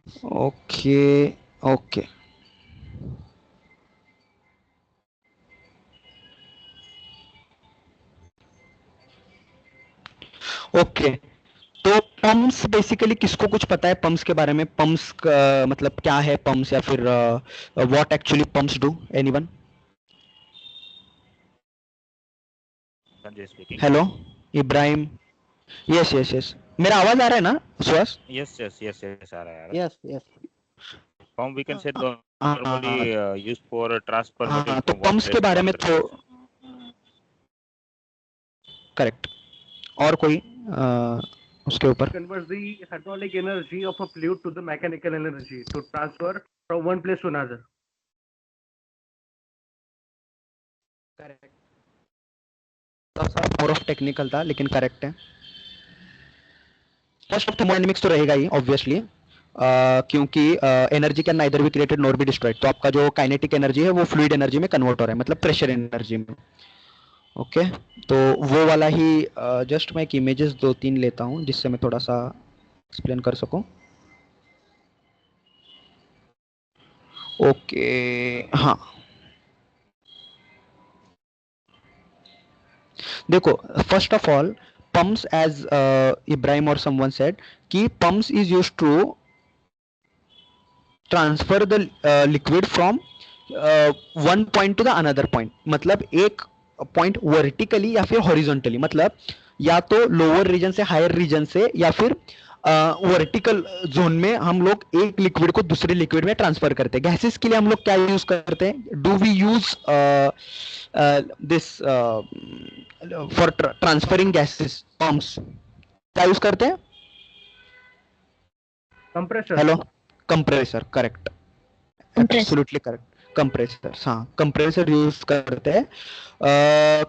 Okay okay okay. तो pumps basically किसको कुछ पता है पम्प्स के बारे में? पम्प्स का मतलब क्या है पम्प्स, या फिर what actually pumps do? Anyone? Sanjay speaking. Hello Ibrahim. Yes yes yes, मेरा आवाज आ रहा है ना Suhas? Yes yes yes yes आ रहा है, आ रहा है। Yes, yes. Pump we can say हाँ normally used for transfer material हाँ, तो from one पम्प्स के place to बारे में another तो place. करेक्ट। और कोई उसके ऊपर? Converts the hydraulic energy of a fluid to the mechanical energy to transfer from one place to another. Correct. More of technical था लेकिन करेक्ट है। फर्स्ट ऑफ थर्मोडायनेमिक्स तो रहेगा ही ऑब्वियसली, क्योंकि energy can neither be created nor be destroyed. तो आपका जो kinetic energy है वो फ्लूइड एनर्जी में कन्वर्ट हो रहा है, मतलब प्रेशर एनर्जी में। ओके तो वो वाला ही जस्ट मैं एक इमेजेस दो तीन लेता हूँ जिससे मैं थोड़ा सा एक्सप्लेन कर सकूँ। ओके हाँ देखो, first of all pumps as Ibrahim or someone said कि pumps is used to transfer the liquid from one point to the another point। मतलब एक पॉइंट वर्टिकली या फिर हॉरिजॉन्टली, मतलब या तो लोअर रीजन से हायर रीजन से या फिर वर्टिकल जोन में हम लोग एक लिक्विड को दूसरे लिक्विड में ट्रांसफर करते हैं। गैसेस के लिए हम लोग क्या यूज करते हैं? Do we use this for transferring gases? Pumps क्या यूज करते हैं? Compressor. Hello, compressor. Correct, absolutely correct. Compressor, हाँ कंप्रेसर यूज करते हैं।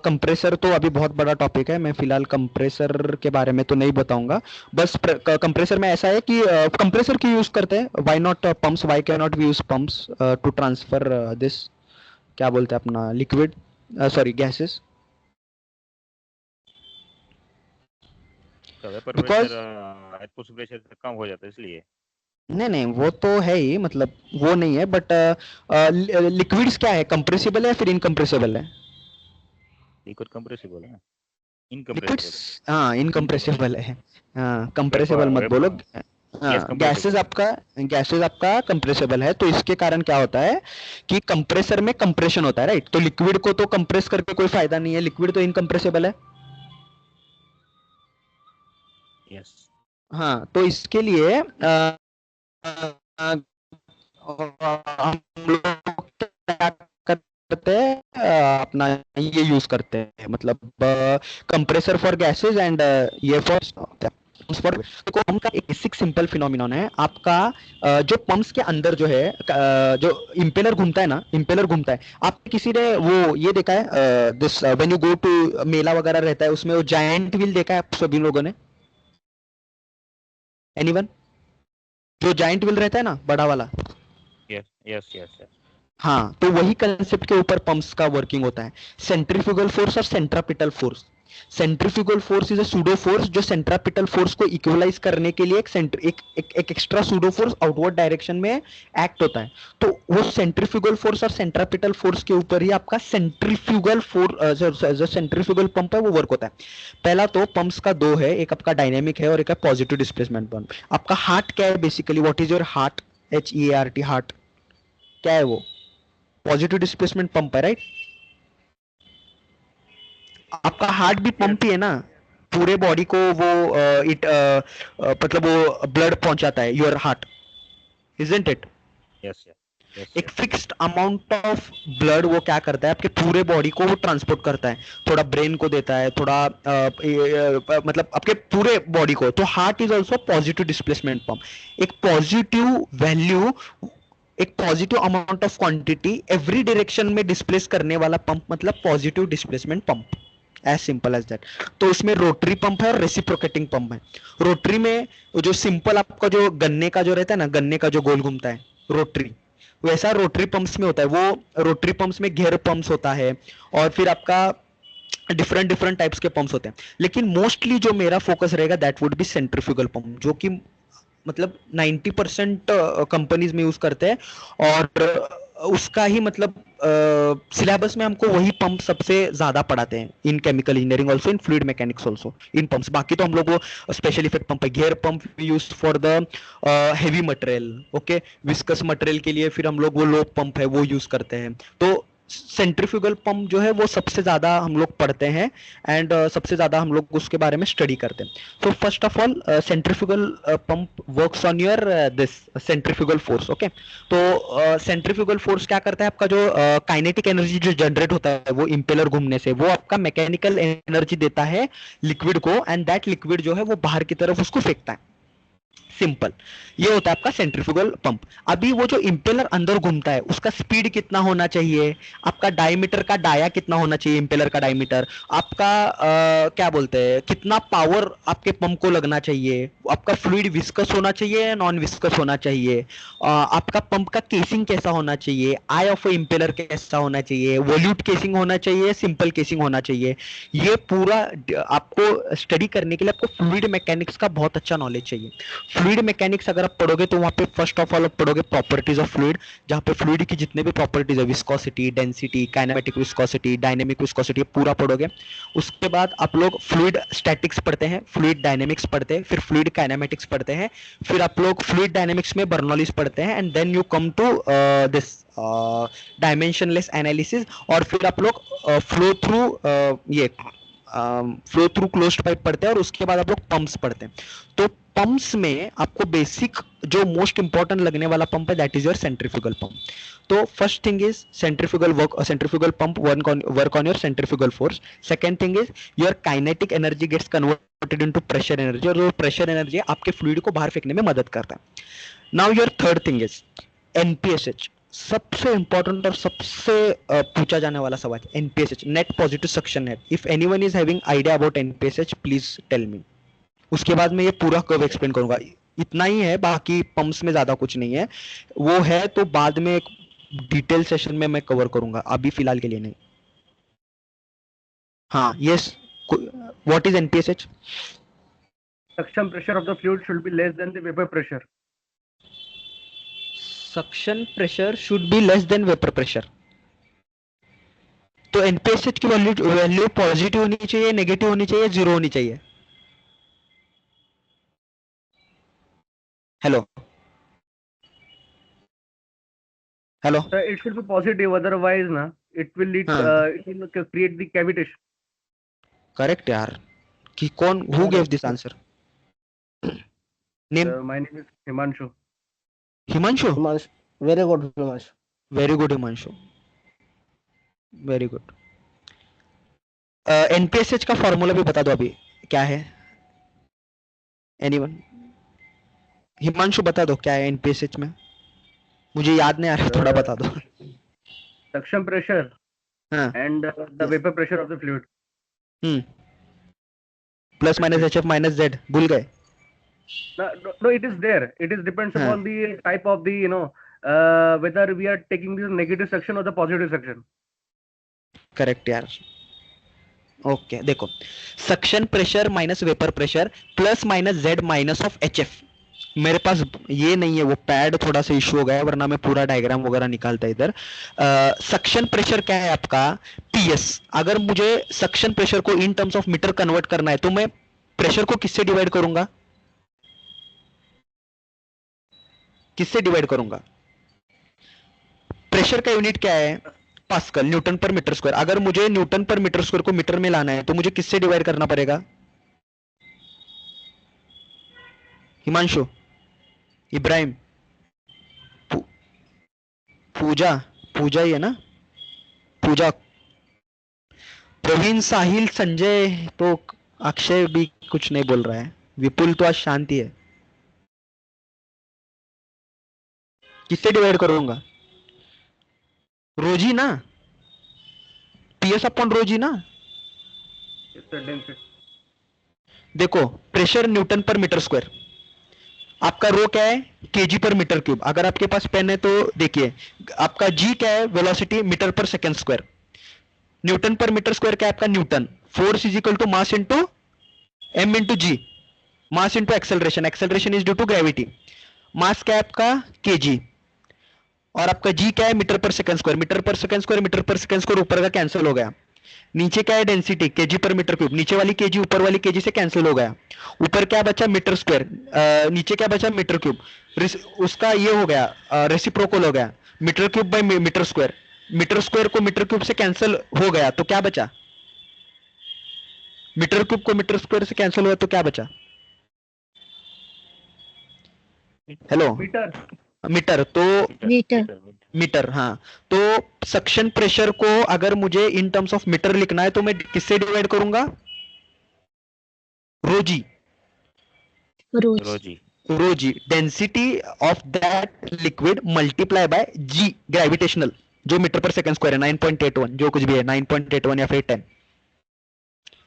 कंप्रेसर तो अभी बहुत बड़ा टॉपिक है, मैं फिलहाल कंप्रेसर के बारे में तो नहीं बताऊंगा। बस कंप्रेसर में ऐसा है कि कंप्रेसर क्यों यूज करते हैं? Why not pumps? Why can not we use pumps to transfer this, क्या बोलते हैं अपना, liquid, sorry gases? Vapour because pressure atmospheric pressure से कम हो जाता है इसलिए। नहीं नहीं, वो तो है ही, मतलब वो नहीं है, बट लिक्विड्स क्या है, कंप्रेसिबल है फिर इनकम्प्रेसिबल है? लिक्विड कंप्रेसिबल है, लिक्विड्स इनकम्प्रेसिबल है। हाँ इनकम्प्रेसिबल है। हाँ कंप्रेसिबल वेपर मत बोलो। वेपर हाँ गैस कंप्रेसिबल है। गैसेस आपका कंप्रेसिबल है, तो इसके कारण क्या होता है कि कंप्रेसर में कंप्रेशन होता है, राइट? तो लिक्विड को तो कंप्रेस करके कोई फायदा नहीं है, लिक्विड तो इनकम्प्रेसिबल है। यस। हाँ तो इसके लिए हम लोग क्या करते हैं, अपना ये यूज करते हैं, मतलब कंप्रेसर फॉर गैसेस एंड ये फॉर देखो पंप का एक बेसिक सिंपल फिनोमिनन है आपका। जो पंप्स के अंदर जो है जो इंपेलर घूमता है ना, इंपेलर घूमता है। आप किसी ने वो ये देखा है, this when you go to मेला वगैरह रहता है उसमें वो जायंट व्हील देखा है आप सभी लोगों ने? एनीवन? जो जायंट व्हील रहता है ना, बड़ा वाला। Yes yes yes yes. हाँ तो वही कंसेप्ट के ऊपर पंप्स का वर्किंग होता है। सेंट्रीफ्यूगल फोर्स और centripetal force. Centrifugal force is a pseudo force जो सेंट्रापिटल फोर्स को इक्वलाइज करने के लिए एक extra pseudo force outward direction में एक्ट होता है। तो वो सेंट्रीफ्यूगल फोर्स और सेंट्रापिटल फोर्स के ऊपर ही आपका सेंट्रीफ्यूगल फोर्स जो सेंट्रीफ्यूगल पंप है वो वर्क होता है। पहला तो पंप्स का दो है, एक आपका डायनेमिक है और एक है पॉजिटिव डिस्प्लेसमेंट पंप। आपका हार्ट क्या है basically? What is your heart? HEART, heart क्या है वो? पॉजिटिव डिस्प्लेसमेंट पंप है, राइट? आपका हार्ट भी पंप ही है ना, पूरे बॉडी को वो इट मतलब वो ब्लड पहुंचाता है, your heart, isn't it? Yes yes एक yes. Fixed amount of blood वो क्या करता है, आपके पूरे बॉडी को वो ट्रांसपोर्ट करता है। थोड़ा ब्रेन को देता है, थोड़ा मतलब आपके पूरे बॉडी को। तो heart is also positive displacement pump. एक पॉजिटिव वैल्यू, एक positive amount of quantity every direction में डिस्प्लेस करने वाला पंप, मतलब positive displacement pump. As simple as that. तो उसमें रोटरी पंप है और रेसिप्रोकेटिंग पंप है। रोटरी में जो सिंपल आपका जो गन्ने का जो रहता है ना, गन्ने का जो गोल घूमता है, रोटरी, वैसा रोटरी पंप्स में होता है। वो रोटरी पंप्स में गियर पंप्स होता है और फिर आपका डिफरेंट डिफरेंट टाइप्स के पंप्स होते हैं। लेकिन मोस्टली जो मेरा फोकस रहेगा that would be centrifugal pump, जो कि मतलब 90% कंपनीज में यूज करते हैं, और उसका ही मतलब सिलेबस में हमको वही पंप सबसे ज्यादा पढ़ाते हैं इन केमिकल इंजीनियरिंग ऑल्सो, इन फ्लूइड मैकेनिक्स ऑल्सो, इन पंप्स। बाकी तो हम लोग वो स्पेशल इफेक्ट पंप है, gear pump use for the heavy material, okay. Viscous material के लिए फिर हम लोग वो लो पंप है वो यूज करते हैं। तो सेंट्रीफ्यूगल पंप जो है वो सबसे ज्यादा हम लोग पढ़ते हैं, एंड सबसे ज्यादा हम लोग उसके बारे में स्टडी करते हैं। तो first of all centrifugal pump works on your this centrifugal force, okay. तो सेंट्रीफ्यूगल फोर्स क्या करता है, आपका जो काइनेटिक एनर्जी जो जनरेट होता है वो इंपेलर घूमने से, वो आपका मैकेनिकल एनर्जी देता है लिक्विड को, एंड दैट लिक्विड जो है वो बाहर की तरफ उसको फेंकता है। सिंपल, ये होता है आपका सेंट्रीफ्यूगल पंप। अभी वो जो इंपेलर अंदर घूमता है उसका स्पीड कितना होना चाहिए, आपका डायमीटर का डाया कितना होना चाहिए, इंपेलर का डायमीटर, आपका क्या बोलते हैं कितना पावर आपके पंप को लगना चाहिए, आपका फ्लूइड विस्कस होना चाहिए या नॉन विस्कस होना चाहिए, आपका पंप का केसिंग कैसा होना चाहिए, आई ऑफ इंपेलर कैसा होना चाहिए, वॉल्यूट केसिंग होना चाहिए, सिंपल केसिंग होना चाहिए। ये पूरा आपको स्टडी करने के लिए आपको फ्लूइड मैकेनिक्स का बहुत अच्छा नॉलेज चाहिए। फ्लूइड मैकेनिक्स अगर आप पढ़ोगे तो वहां पे फर्स्ट ऑफ ऑल आप पढ़ोगे प्रॉपर्टीज ऑफ फ्लूइड, जहां पे फ्लूइड की जितने भी प्रॉपर्टीज है, viscosity, density, kinematic viscosity, dynamic viscosity, पूरा पढ़ोगे। उसके बाद आप लोग फ्लूइड स्टैटिक्स पढ़ते हैं, फ्लूइड डायनेमिक्स पढ़ते हैं, फिर फ्लूइड काइनेमेटिक्स पढ़ते हैं, फिर आप लोग फ्लूइड डायनेमिक्स में बर्नौलीज पढ़ते हैं, and then you come to this dimensionless analysis, और फिर आप लोग फ्लो थ्रू ये फ्लो थ्रू क्लोज्ड पाइप पढ़ते हैं, और उसके बाद आप लोग पंप्स पढ़ते हैं। तो पंप्स में आपको बेसिक जो मोस्ट इंपॉर्टेंट लगने वाला पंप है that is your centrifugal pump. तो first thing is centrifugal pump work on your centrifugal force. Second thing is your kinetic energy gets converted into pressure energy, और जो pressure energy आपके fluid को बाहर फेंकने में मदद करता है। Now your third thing is NPSH, सबसे इंपॉर्टेंट और सबसे पूछा जाने वाला सवाल, NPSH, net positive suction head. If anyone is having idea about NPSH please tell me. उसके बाद मैं ये पूरा कर्व एक्सप्लेन करूंगा। इतना ही है, बाकी पंप्स में ज्यादा कुछ नहीं है, वो है तो बाद में एक डिटेल सेशन में मैं कवर करूंगा, अभी फिलहाल के लिए नहीं। हाँ, yes, what is NPSH? Suction pressure of the fluid should be less than the vapor pressure. Suction pressure should be less than vapour pressure. तो एनपीएसएच की वैल्यू पॉजिटिव होनी चाहिए, नेगेटिव होनी चाहिए, जीरो होनी चाहिए? Hello hello, It should be positive, otherwise na it will lead it will create the cavitation. Correct यार। कि कौन, who gave this answer? Name? My name is Himanshu. Himanshu? Himanshu. Very good, Himanshu. Very good Himanshu, very good. NPSH का formula भी बता दो अभी, क्या है? एनीवन? हिमांशु बता दो क्या है एनपीएसएच में, मुझे याद नहीं आ रहा, थोड़ा बता दो। Suction pressure हाँ, and the vapor pressure of the fluid. Plus minus H F minus Z, भूल गए? No, it is there. It is depends upon the type of the whether we are taking the negative suction or the positive suction. Correct यार। Okay, देखो, suction pressure minus vapour pressure plus minus Z minus of H F. मेरे पास ये नहीं है, वो pad थोड़ा सा issue हो गया है, वरना मैं पूरा डायग्राम वगैरह निकालता इधर। सक्शन प्रेशर क्या है आपका? पीएस। अगर मुझे सक्शन प्रेशर को in terms of metre convert करना है तो मैं प्रेशर को किससे डिवाइड करूंगा? किससे डिवाइड करूंगा? प्रेशर का यूनिट क्या है? पास्कल, न्यूटन पर मीटर स्क्वायर। अगर मुझे न्यूटन पर मीटर स्क्वायर को मीटर में लाना है तो मुझे किससे डिवाइड करना पड़ेगा? हिमांशु, इब्राहिम, पूजा, पूजा ही है ना? पूजा, प्रवीण, साहिल, संजय, तो अक्षय भी कुछ नहीं बोल रहा है, विपुल तो आज शांति है। किससे डिवाइड करूंगा? रोजी ना, पीएस अपॉन रोजी ना। देखो, प्रेशर न्यूटन पर मीटर स्क्वायर, आपका रो क्या है? केजी पर मीटर क्यूब। अगर आपके पास पेन है तो देखिए, आपका जी क्या है? वेलोसिटी मीटर पर सेकेंड स्क्वायर। न्यूटन पर मीटर स्क्वायर क्या है आपका? Newton. Force is equal to mass into M into ji. Mass into acceleration, acceleration is due to gravity. मास क्या है आपका केजी, और आपका जी क्या है मीटर पर सेकंड स्क्वायर, मीटर पर सेकंड स्क्वायर, मीटर पर सेकंड स्क्वायर ऊपर का कैंसिल हो गया। नीचे क्या है डेंसिटी केजी पर मीटर क्यूब, नीचे वाली केजी ऊपर वाली केजी से कैंसिल हो गया। ऊपर क्या बचा मीटर स्क्वायर, नीचे क्या बचा मीटर क्यूब, उसका ये हो गया रेसिप्रोकल हो गया, metre cube by metre square, metre square को मीटर क्यूब से कैंसिल हो गया तो क्या बचा, मीटर क्यूब को मीटर स्क्वायर से कैंसिल हुआ तो क्या बचा, हेलो मीटर। मीटर, तो मीटर। मीटर, हाँ। तो सक्शन प्रेशर को अगर मुझे इन टर्म्स ऑफ मीटर लिखना है तो मैं किससे डिवाइड करूंगा, रोजी, रोज। Rho g. Rho g density of that liquid multiply by g gravitational, जो मीटर पर सेकंड स्क्वायर है 9.81, जो कुछ भी है 9.81 या फिर 10।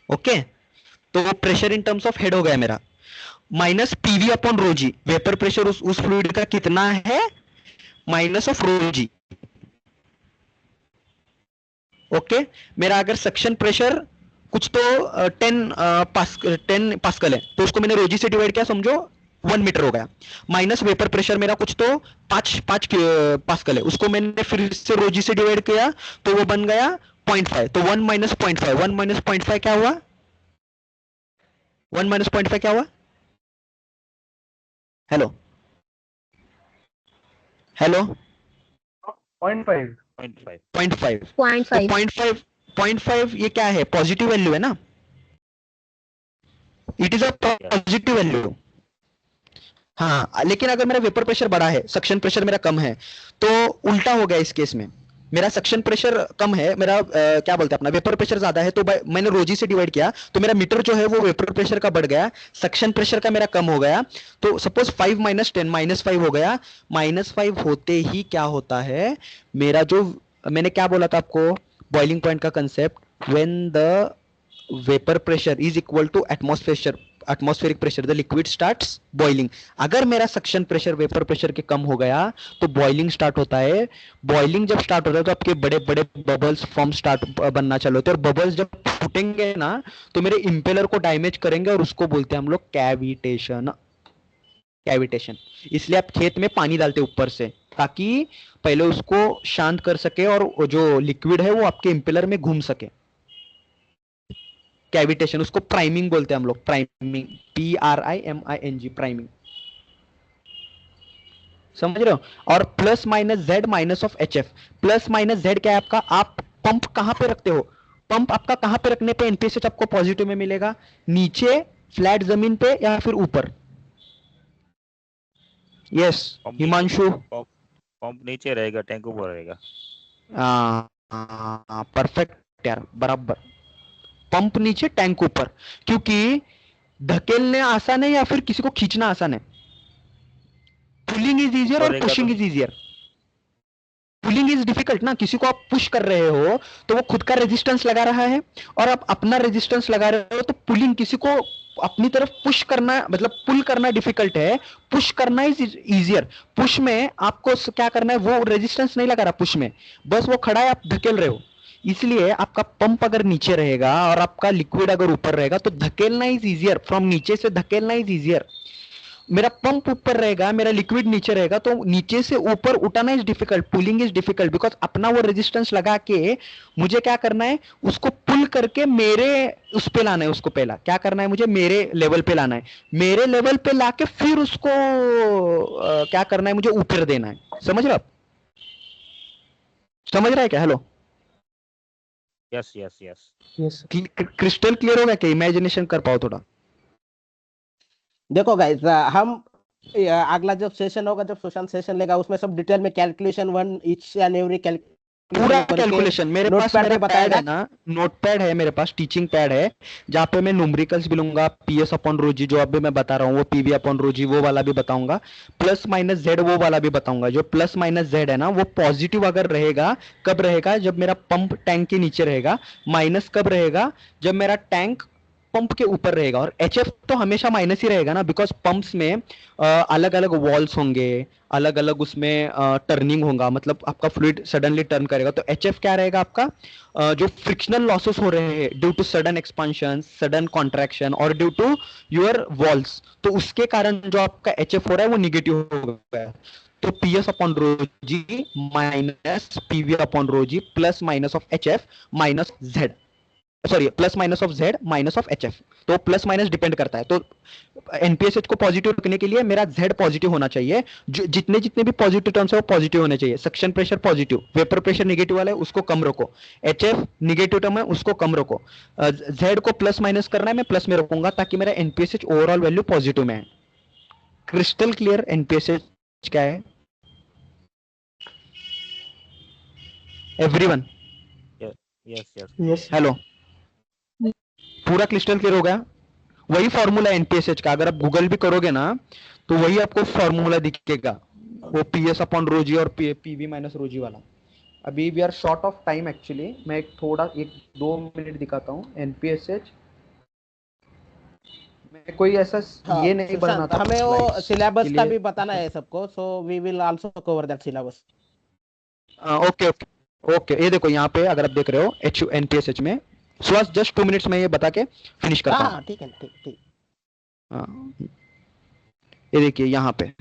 ओके, तो pressure in terms of head हो गया मेरा, माइनस पीवी अपॉन रोजी, वेपर प्रेशर उस फ्लूइड का कितना है, माइनस ऑफ रोजी। ओके, मेरा अगर सक्शन प्रेशर कुछ तो 10 पास्कल है तो उसको मैंने रोजी से डिवाइड किया, समझो 1 मीटर हो गया, माइनस वेपर प्रेशर मेरा कुछ तो 5 पास्कल है, उसको मैंने फिर से रोजी से डिवाइड किया तो वो बन गया 0.5, तो 1 माइनस 0.5, 1 माइनस 0.5 क्या हुआ, 1 माइनस 0.5 क्या हुआ, हेलो हेलो, 0.5। 0.5। 0.5, 0.5। 0.5 ये क्या है, पॉजिटिव वैल्यू है ना, it is a positive value. हाँ, लेकिन अगर मेरा वेपर प्रेशर बड़ा है, सक्शन प्रेशर मेरा कम है, तो उल्टा हो गया इस केस में, मेरा सक्शन प्रेशर कम है, मेरा क्या बोलते हैं अपना वेपर प्रेशर ज्यादा है, तो मैंने रोजी से डिवाइड किया तो मेरा मीटर जो है वो वेपर प्रेशर का बढ़ गया, सक्शन प्रेशर का मेरा कम हो गया, तो सपोज 5 माइनस 10 माइनस 5 हो गया, माइनस 5 होते ही क्या होता है, मेरा जो मैंने क्या बोला था आपको बॉइलिंग पॉइंट का concept, when the vapour pressure is equal to atmospheric pressure the liquid starts boiling. अगर मेरा सक्शन प्रेशर वेपर प्रेशर के कम हो गया तो बॉइलिंग स्टार्ट होता है, बॉइलिंग जब स्टार्ट होता है तो आपके बड़े बड़े बबल्स फॉर्म स्टार्ट बनना चालू होते हैं, और बबल्स जब फूटेंगे ना तो मेरे इंपेलर को डैमेज करेंगे और उसको बोलते हैं हम लोग कैविटेशन, कैविटेशन। इसलिए आप खेत में पानी डालते ऊपर से ताकि पहले उसको शांत कर सके और जो लिक्विड है वो आपके इंपेलर में घूम सके, कैविटेशन, उसको प्राइमिंग बोलते हैं हम लोग, प्राइमिंग, PRIMING, प्राइमिंग, समझ रहे हो। और plus minus Z minus of HF, plus minus Z क्या है आपका, आप पंप कहां पे रखते हो, पंप आपका कहां पे रखने पे एनपीएसएच आपको पॉजिटिव में मिलेगा, नीचे फ्लैट जमीन पे या फिर ऊपर, यस हिमांशु, पंप नीचे रहेगा, टैंक ऊपर रहेगा। परफेक्ट यार, बराबर, पंप नीचे टैंक ऊपर, क्योंकि धकेलने आसान है या फिर किसी को खींचना आसान है, पुलिंग इज इजियर और pushing is easier. Pulling is difficult ना, किसी को आप पुश कर रहे हो तो वो खुद का रेजिस्टेंस लगा रहा है और आप अपना रेजिस्टेंस लगा रहे हो, तो पुलिंग किसी को अपनी तरफ पुश करना, मतलब पुल करना डिफिकल्ट है, पुश करना इज इजियर। पुश में आपको क्या करना है, वो रेजिस्टेंस नहीं लगा रहा पुश में, बस वो खड़ा है, आप धकेल रहे हो। इसलिए आपका पंप अगर नीचे रहेगा और आपका लिक्विड अगर ऊपर रहेगा तो धकेलना इज इजियर, फ्रॉम नीचे से धकेलना इज इजियर। मेरा पंप ऊपर रहेगा, मेरा लिक्विड नीचे रहेगा, तो नीचे से ऊपर उठाना is difficult, pulling is difficult, because अपना वो रेजिस्टेंस लगा के मुझे क्या करना है, उसको पुल करके मेरे उस पे लाना है, उसको पहला क्या करना है, मुझे मेरे लेवल पे लाना है, मेरे लेवल पे लाके फिर उसको क्या करना है, मुझे ऊपर देना है। समझ रहे हो आप, समझ रहा है क्या, hello, yes yes yes yes. Crystal clear होगा क्या, इमेजिनेशन कर पाओ थोड़ा। देखो गाइस, हम अगला जब सेशन होगा, जब सुशांत सेशन लेगा, उसमें सब डिटेल में calculation one each and every पूरा कैलकुलेशन मेरे पास, मेरा पैड बताएगा है ना, नोटपैड है मेरे पास, टीचिंग पैड है जहाँ पे मैं न्यूमेरिकल्स भी लूंगा, PS अपॉन रोजी जो अभी मैं बता रहा हूँ वो PV अपॉन रोजी वो वाला भी बताऊंगा, प्लस माइनस जेड वो वाला भी बताऊंगा। जो प्लस माइनस जेड है ना वो पॉजिटिव अगर रहेगा, कब रहेगा, जब मेरा पंप टैंक के नीचे रहेगा, माइनस कब रहेगा, जब मेरा टैंक पंप के ऊपर रहेगा, और HF तो हमेशा माइनस ही रहेगा ना, बिकॉज पंप्स में अलग अलग वॉल्स होंगे, अलग अलग उसमें टर्निंग होगा, मतलब आपका फ्लूइड सडनली टर्न करेगा। तो HF क्या रहेगा आपका, जो फ्रिक्शनल लॉसेस हो रहे हैं due to sudden expansion, sudden contraction और ड्यू टू योर वॉल्स, तो उसके कारण जो आपका HF हो रहा है वो निगेटिव होगा। तो PS upon rho g minus PV upon rho g plus minus of HF minus Z, sorry plus minus of Z minus of HF। तो प्लस माइनस डिपेंड करता है। तो NPSH को पॉजिटिव रखने के लिए मेरा Z पॉजिटिव होना चाहिए, जितने जितने भी पॉजिटिव टर्म्स है वो पॉजिटिव होने चाहिए। Suction pressure positive, vapour pressure negative वाला है उसको कम रखो, HF निगेटिव टर्म है उसको कम रखो, Z को प्लस माइनस करना है मैं प्लस में रखूंगा ताकि मेरा NPSH ओवरऑल वैल्यू पॉजिटिव में है। क्रिस्टल क्लियर NPSH क्या है everyone? Yes yes yes hello, पूरा क्रिस्टल क्लियर हो गया? वही फॉर्मूला NPSH का, अगर आप गूगल भी करोगे ना तो वही आपको फॉर्मूला दिखेगा, वो PS अपॉन रो जी और PV माइनस रो जी वाला। अभी we are short of time actually, मैं एक 2 मिनट दिखाता हूँ NPSH। मैं कोई ऐसा हाँ, ये नहीं सुशांत, बनाता हमें वो slides सिलेबस के का लिए। भी बताना है सबको, so we will also cover that syllabus. Okay okay okay, ये देखो यहाँ पे अगर आप देख रहे हो NPSH में, सुहास जस्ट 2 मिनट्स में ये बता के फिनिश करता हूँ। हाँ ठीक है, ठीक ठीक। हाँ, ये देखिए यहाँ पे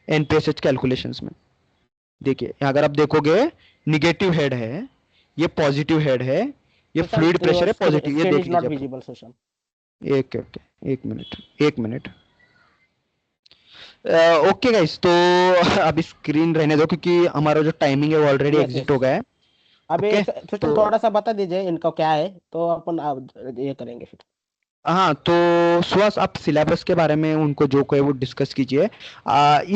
NPSH कैलकुलेशंस में देखिए, अगर आप देखोगे निगेटिव हेड है, ये पॉजिटिव हेड है, ये फ्लूइड प्रेशर है पॉजिटिव, ये देख इज नॉट लीजिए। विजिबल सुशांत। एक मिनट ओके गाइस, तो अभी स्क्रीन रहने दो क्योंकि हमारा जो टाइमिंग है वो ऑलरेडी Yes, एग्जिट yes. हो गया है। अभी ओके सुशांत तो थोड़ा सा बता दीजिए इनका क्या है, तो अपन ये करेंगे फिर। हाँ, तो सुहास आप सिलेबस के बारे में उनको जो कोई वो डिस्कस कीजिए।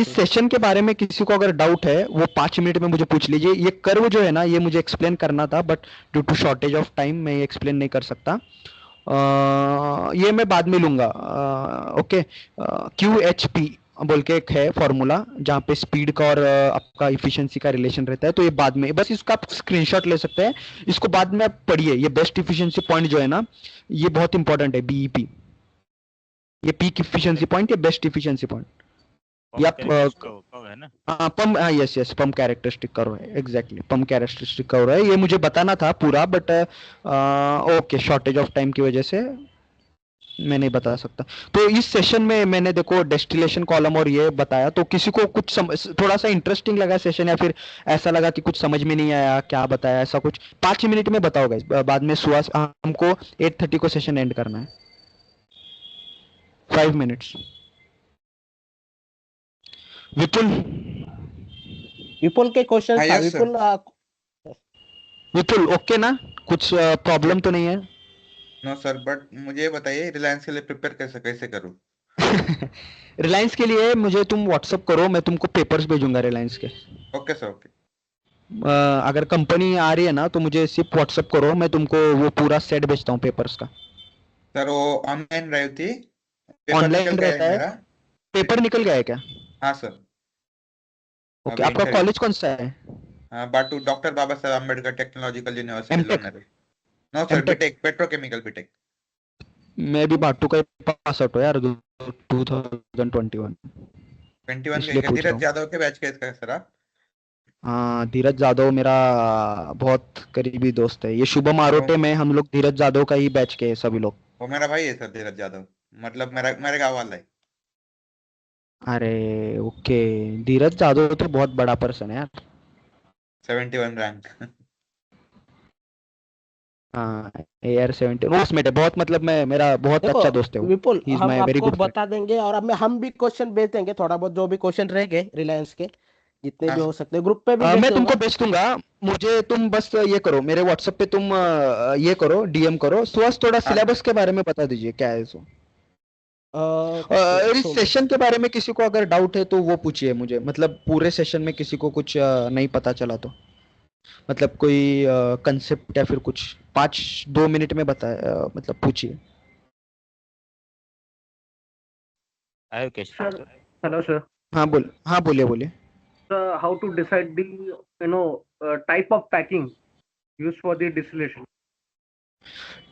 इस सेशन के बारे में किसी को अगर डाउट है वो 5 मिनट में मुझे पूछ लीजिए। ये कर्व जो है ना ये मुझे एक्सप्लेन करना था, but due to shortage of time मैं ये एक्सप्लेन नहीं कर सकता। ये मैं बाद में लूंगा। ओके, QHP बोल के एक है फॉर्मूला जहाँ पे स्पीड का और आपका इफिशिएंसी का रिलेशन रहता है, तो ये बाद में, बस इसका आप स्क्रीनशॉट ले सकते हैं, इसको बाद में आप पढ़िए। ये बेस्ट इफिशिएंसी पॉइंट जो है ना ये बहुत इंपॉर्टेंट है, BEP, ये पीक इफिशिएंसी पॉइंट, ये बेस्ट इफिशिएंसी पॉइंट, ये आप कब है ना? पम्प, हाँ yes yes, pump characteristic curve है, एग्जैक्टली पम्प कैरेक्टरिस्टिक कर्व है। ये मुझे बताना था पूरा, but okay shortage of time की वजह से मैं नहीं बता सकता। तो इस सेशन में मैंने देखो डेस्टिलेशन कॉलम और ये बताया, तो किसी को कुछ थोड़ा सा इंटरेस्टिंग लगा सेशन, या फिर ऐसा लगा कि कुछ समझ में नहीं आया क्या बताया, ऐसा कुछ 5 मिनट में बताओ गाइस, बाद में सुहास, हमको 8:30 को सेशन एंड करना है। 5 मिनट्स। विपुल, विपुल के क्वेश्चन हाँ, था yes, sir. विपुल। विपुल ओके ना, कुछ प्रॉब्लम तो नहीं है? नो सर, बट मुझे ये बताइए रिलायंस के लिए प्रिपेयर कैसे कैसे करूँ? रिलायंस के लिए मुझे तुम व्हाट्सअप करो, मैं तुमको पेपर्स भेजूंगा रिलायंस के। Okay sir, okay. अगर कंपनी आ रही है ना तो मुझे सिर्फ व्हाट्सअप करो, मैं तुमको वो पूरा सेट भेजता हूँ पेपर्स का। सर वो ऑनलाइन ड्राइव थी, पेपर ऑनलाइन निकल गया रहता है है? मेरा। पेपर निकल गया है क्या? हाँ सर। ओके, अभी आपका इंटरव्यू, कॉलेज कौन सा है? BATU doctor Baba Saheb Ambedkar technological university MTech? Lonar. No sir, MTech? BTech, petrochemical BTech. मैं भी बाटू का पास आउट हूँ यार, 2021, 21 इसलिए के पूछ रहा धीरज हूँ। यादव के बैच के इसका सर आप? हाँ, धीरज जादव मेरा बहुत करीबी दोस्त है, ये शुभम आरोटे में हम लोग धीरज जादव का ही बैच के हैं सभी लोग। वो मेरा भाई है सर, धीरज यादव, मतलब मेरा मेरे गाँव वाला है। अरे ओके, धीरज जादव तो बहुत बड़ा पर्सन है यार। 71 रैंक। हाँ, AR-17 वो उसमें है बहुत, मतलब मैं, मेरा बहुत अच्छा दोस्त है देखो वो, विपुल, ही इज हम माय वेरी आपको गुड फ्रेंड। बता देंगे, और हम भी क्वेश्चन भेज देंगे, थोड़ा बहुत जो भी क्वेश्चन रहेंगे रिलायंस के जितने हाँ भी हो सर। सकते हैं, ग्रुप पे भी भेज मैं दूंगा। तुमको भेज दूंगा, मुझे तुम बस ये करो, मेरे व्हाट्सएप पे तुम ये करो, DM करो। सुहास थोड़ा हाँ सिलेबस के बारे में बता दीजिए क्या है सो। इस तो सेशन के बारे में किसी को अगर डाउट है तो वो पूछिए मुझे, मतलब पूरे सेशन में किसी को कुछ नहीं पता चला तो, मतलब कोई कंसेप्ट या फिर कुछ 2 मिनट में बताए, मतलब पूछिए। I have question, Sir, sir. hello, sir. हाँ बोलिए बोलिए। How to decide the type of packing used for the distillation?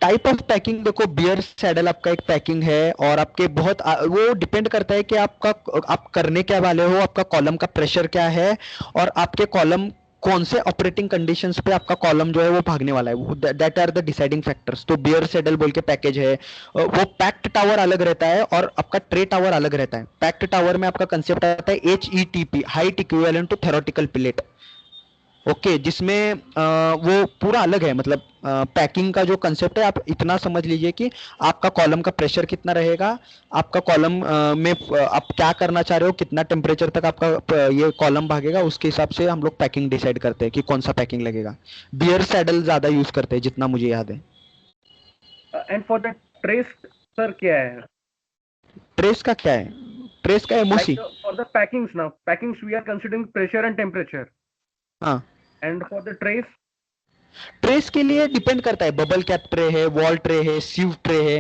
Type of packing देखो, बियर सैडल आपका एक पैकिंग है, और आपके बहुत वो डिपेंड करता है कि आपका आप करने क्या वाले हो, आपका कॉलम का प्रेशर क्या है, और आपके कॉलम कौन से ऑपरेटिंग कंडीशंस पे आपका कॉलम जो है वो भागने वाला है, that are the deciding factors. तो बियर सैडल बोल के पैकेज है, वो पैक्ड टावर अलग रहता है और आपका ट्रे टावर अलग रहता है। पैक्ड टावर में आपका कंसेप्ट आता है HETP, height equivalent to theoretical plate. Okay, जिसमें वो पूरा अलग है, मतलब पैकिंग का जो कंसेप्ट है, आप इतना समझ लीजिए कि आपका कॉलम का प्रेशर कितना रहेगा, आपका कॉलम में आप क्या करना चाह रहे हो, कितना टेम्परेचर तक आपका ये कॉलम भागेगा, उसके हिसाब से हम लोग पैकिंग डिसाइड करते हैं कि कौन सा पैकिंग लगेगा। बियर सैडल ज्यादा यूज करते हैं जितना मुझे याद है। And for the trace sir क्या है? ट्रेस का क्या है? ट्रेस का MOC. Like for the packings now, packings we are considering pressure and temperature. हाँ, And for the trays, trace के लिए डिपेंड करता है, बबल कैप ट्रे है, वॉल ट्रे है, सीव ट्रे है।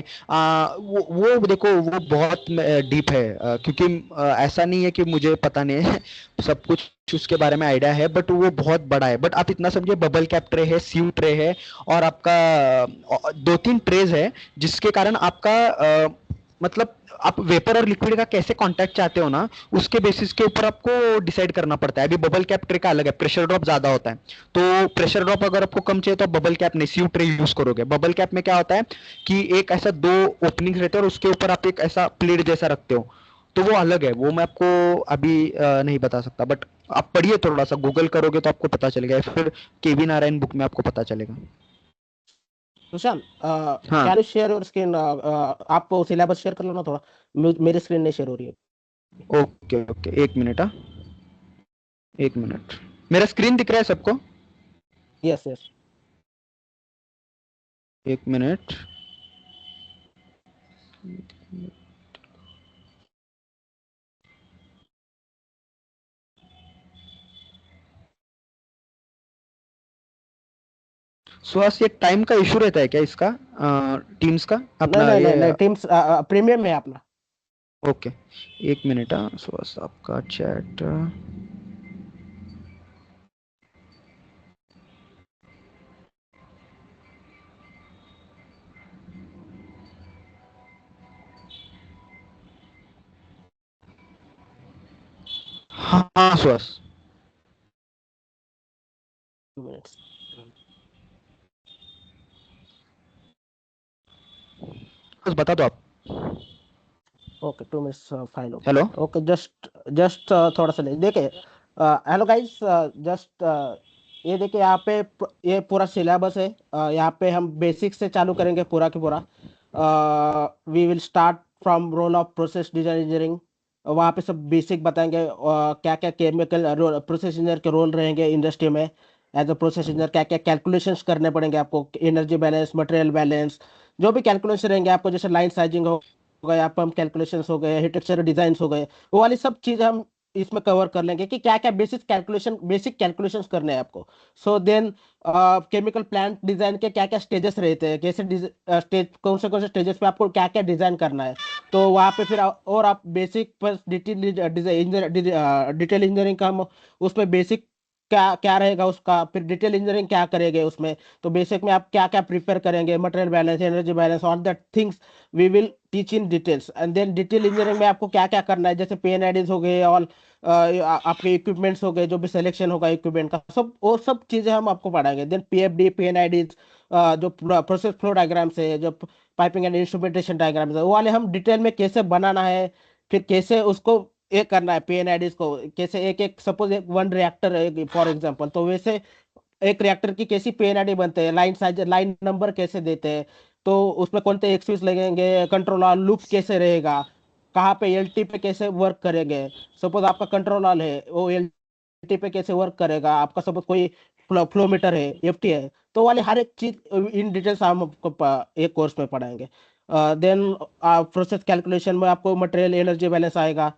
वो देखो वो बहुत डीप है, क्योंकि ऐसा नहीं है कि मुझे पता नहीं है सब कुछ उसके बारे में आइडिया है, बट वो बहुत बड़ा है। बट आप इतना समझिए, बबल कैप ट्रे है, सीव ट्रे है, और आपका 2-3 ट्रेज है, जिसके कारण आपका मतलब आप वेपर और लिक्विड का कैसे कांटेक्ट चाहते हो ना, उसके बेसिस के ऊपर आपको डिसाइड करना पड़ता है। अभी बबल कैप ट्रे का अलग है, प्रेशर ड्रॉप ज्यादा होता है, तो प्रेशर ड्रॉप अगर आपको कम चाहिए तो आप बबल कैप नहीं, सीव ट्रे यूज करोगे। बबल कैप में क्या होता है कि एक ऐसा 2 ओपनिंग रहते हैं और उसके ऊपर आप एक ऐसा प्लेट जैसा रखते हो, तो वो अलग है। वो मैं आपको अभी नहीं बता सकता, बट आप पढ़िए, थोड़ा सा गूगल करोगे तो आपको पता चलेगा, या फिर केवी नारायण बुक में आपको पता चलेगा। सुशांत, हाँ, can you share your screen? आप सिलेबस शेयर कर लो ना थोड़ा, मेरी स्क्रीन नहीं शेयर हो रही है। Okay okay, 1 minute. हाँ, 1 मिनट। मेरा स्क्रीन दिख रहा है सबको? Yes yes. 1 मिनट। सुहास, ये टाइम का इशू रहता है क्या इसका, टीम्स का नहीं अपना नहीं नहीं ये? नहीं, टीम्स प्रीमियम है अपना। Okay, 1 minute. हाँ सुहास, आपका चैट। हाँ सुहास, 2 मिनट्स। बस बता दो आप। Okay, 2 minutes fine. Hello. Okay, just just थोड़ा सा देखिए। हेलो गाइस, जस्ट ये देखिए, यहाँ पे ये पूरा सिलेबस है। यहाँ पे हम बेसिक से चालू करेंगे पूरा की पूरा। We will start from role of process design engineering. वहाँ पे सब बेसिक बताएंगे, क्या क्या केमिकल प्रोसेस इंजीनियर के रोल रहेंगे इंडस्ट्री में। एज अ प्रोसेस इंजीनियर क्या क्या कैलकुलेशंस करने पड़ेंगे आपको, एनर्जी बैलेंस, मटेरियल बैलेंस, जो भी कैलकुलेशन रहेंगे आपको, जैसे लाइन साइजिंग हो गया, पंप कैलकुलेशंस हो गए, हीट एक्सचेंजर डिजाइन हो गए, वो वाली सब चीजें हम इसमें कवर कर लेंगे कि क्या क्या बेसिक कैलकुलेशंस करने हैं आपको। So then chemical plant design के क्या क्या स्टेजेस रहते हैं, कैसे स्टेज, कौन से स्टेजेस पे आपको क्या क्या डिजाइन करना है। तो वहाँ पे फिर और आप बेसिक पर डिटेल इंजीनियरिंग का हम उसमें बेसिक क्या क्या रहेगा उसका, फिर डिटेल इंजीनियरिंग क्या करेंगे उसमें। तो बेसिक में आप क्या क्या प्रिपेयर करेंगे, material balance, energy balance, all that things we will teach in details. And then detail engineering में आपको क्या क्या करना है, जैसे PNIDs हो गए, और आपके इक्विपमेंट्स हो गए, जो भी सिलेक्शन होगा इक्विपमेंट का, सब वो सब चीजें हम आपको पढ़ाएंगे। देन PFD, PNIDs, जो प्रोसेस फ्लो डायग्राम्स है, जो पाइपिंग एंड इंस्ट्रूमेंटेशन डायग्राम्स है, वो वाले हम डिटेल में कैसे बनाना है, फिर कैसे उसको ये करना है, PNIDs को कैसे एक एक, सपोज एक 1 रिएक्टर है फॉर एग्जांपल, तो वैसे एक रिएक्टर की कैसी PNID बनते हैं, लाइन साइज, लाइन नंबर कैसे देते हैं, तो उसमें कौन से एक्सिस लगेंगे, कंट्रोल ऑल लूप कैसे रहेगा, कहाँ पे LT पे कैसे वर्क करेंगे। सपोज आपका कंट्रोल ऑल है, वो LT पे कैसे वर्क करेगा, आपका सपोज कोई फ्लो मीटर है, FT है, तो वाले हर एक चीज इन डिटेल्स हम आपको एक कोर्स में पढ़ाएंगे। देन प्रोसेस कैलकुलेशन में आपको मटेरियल एनर्जी बैलेंस आएगा,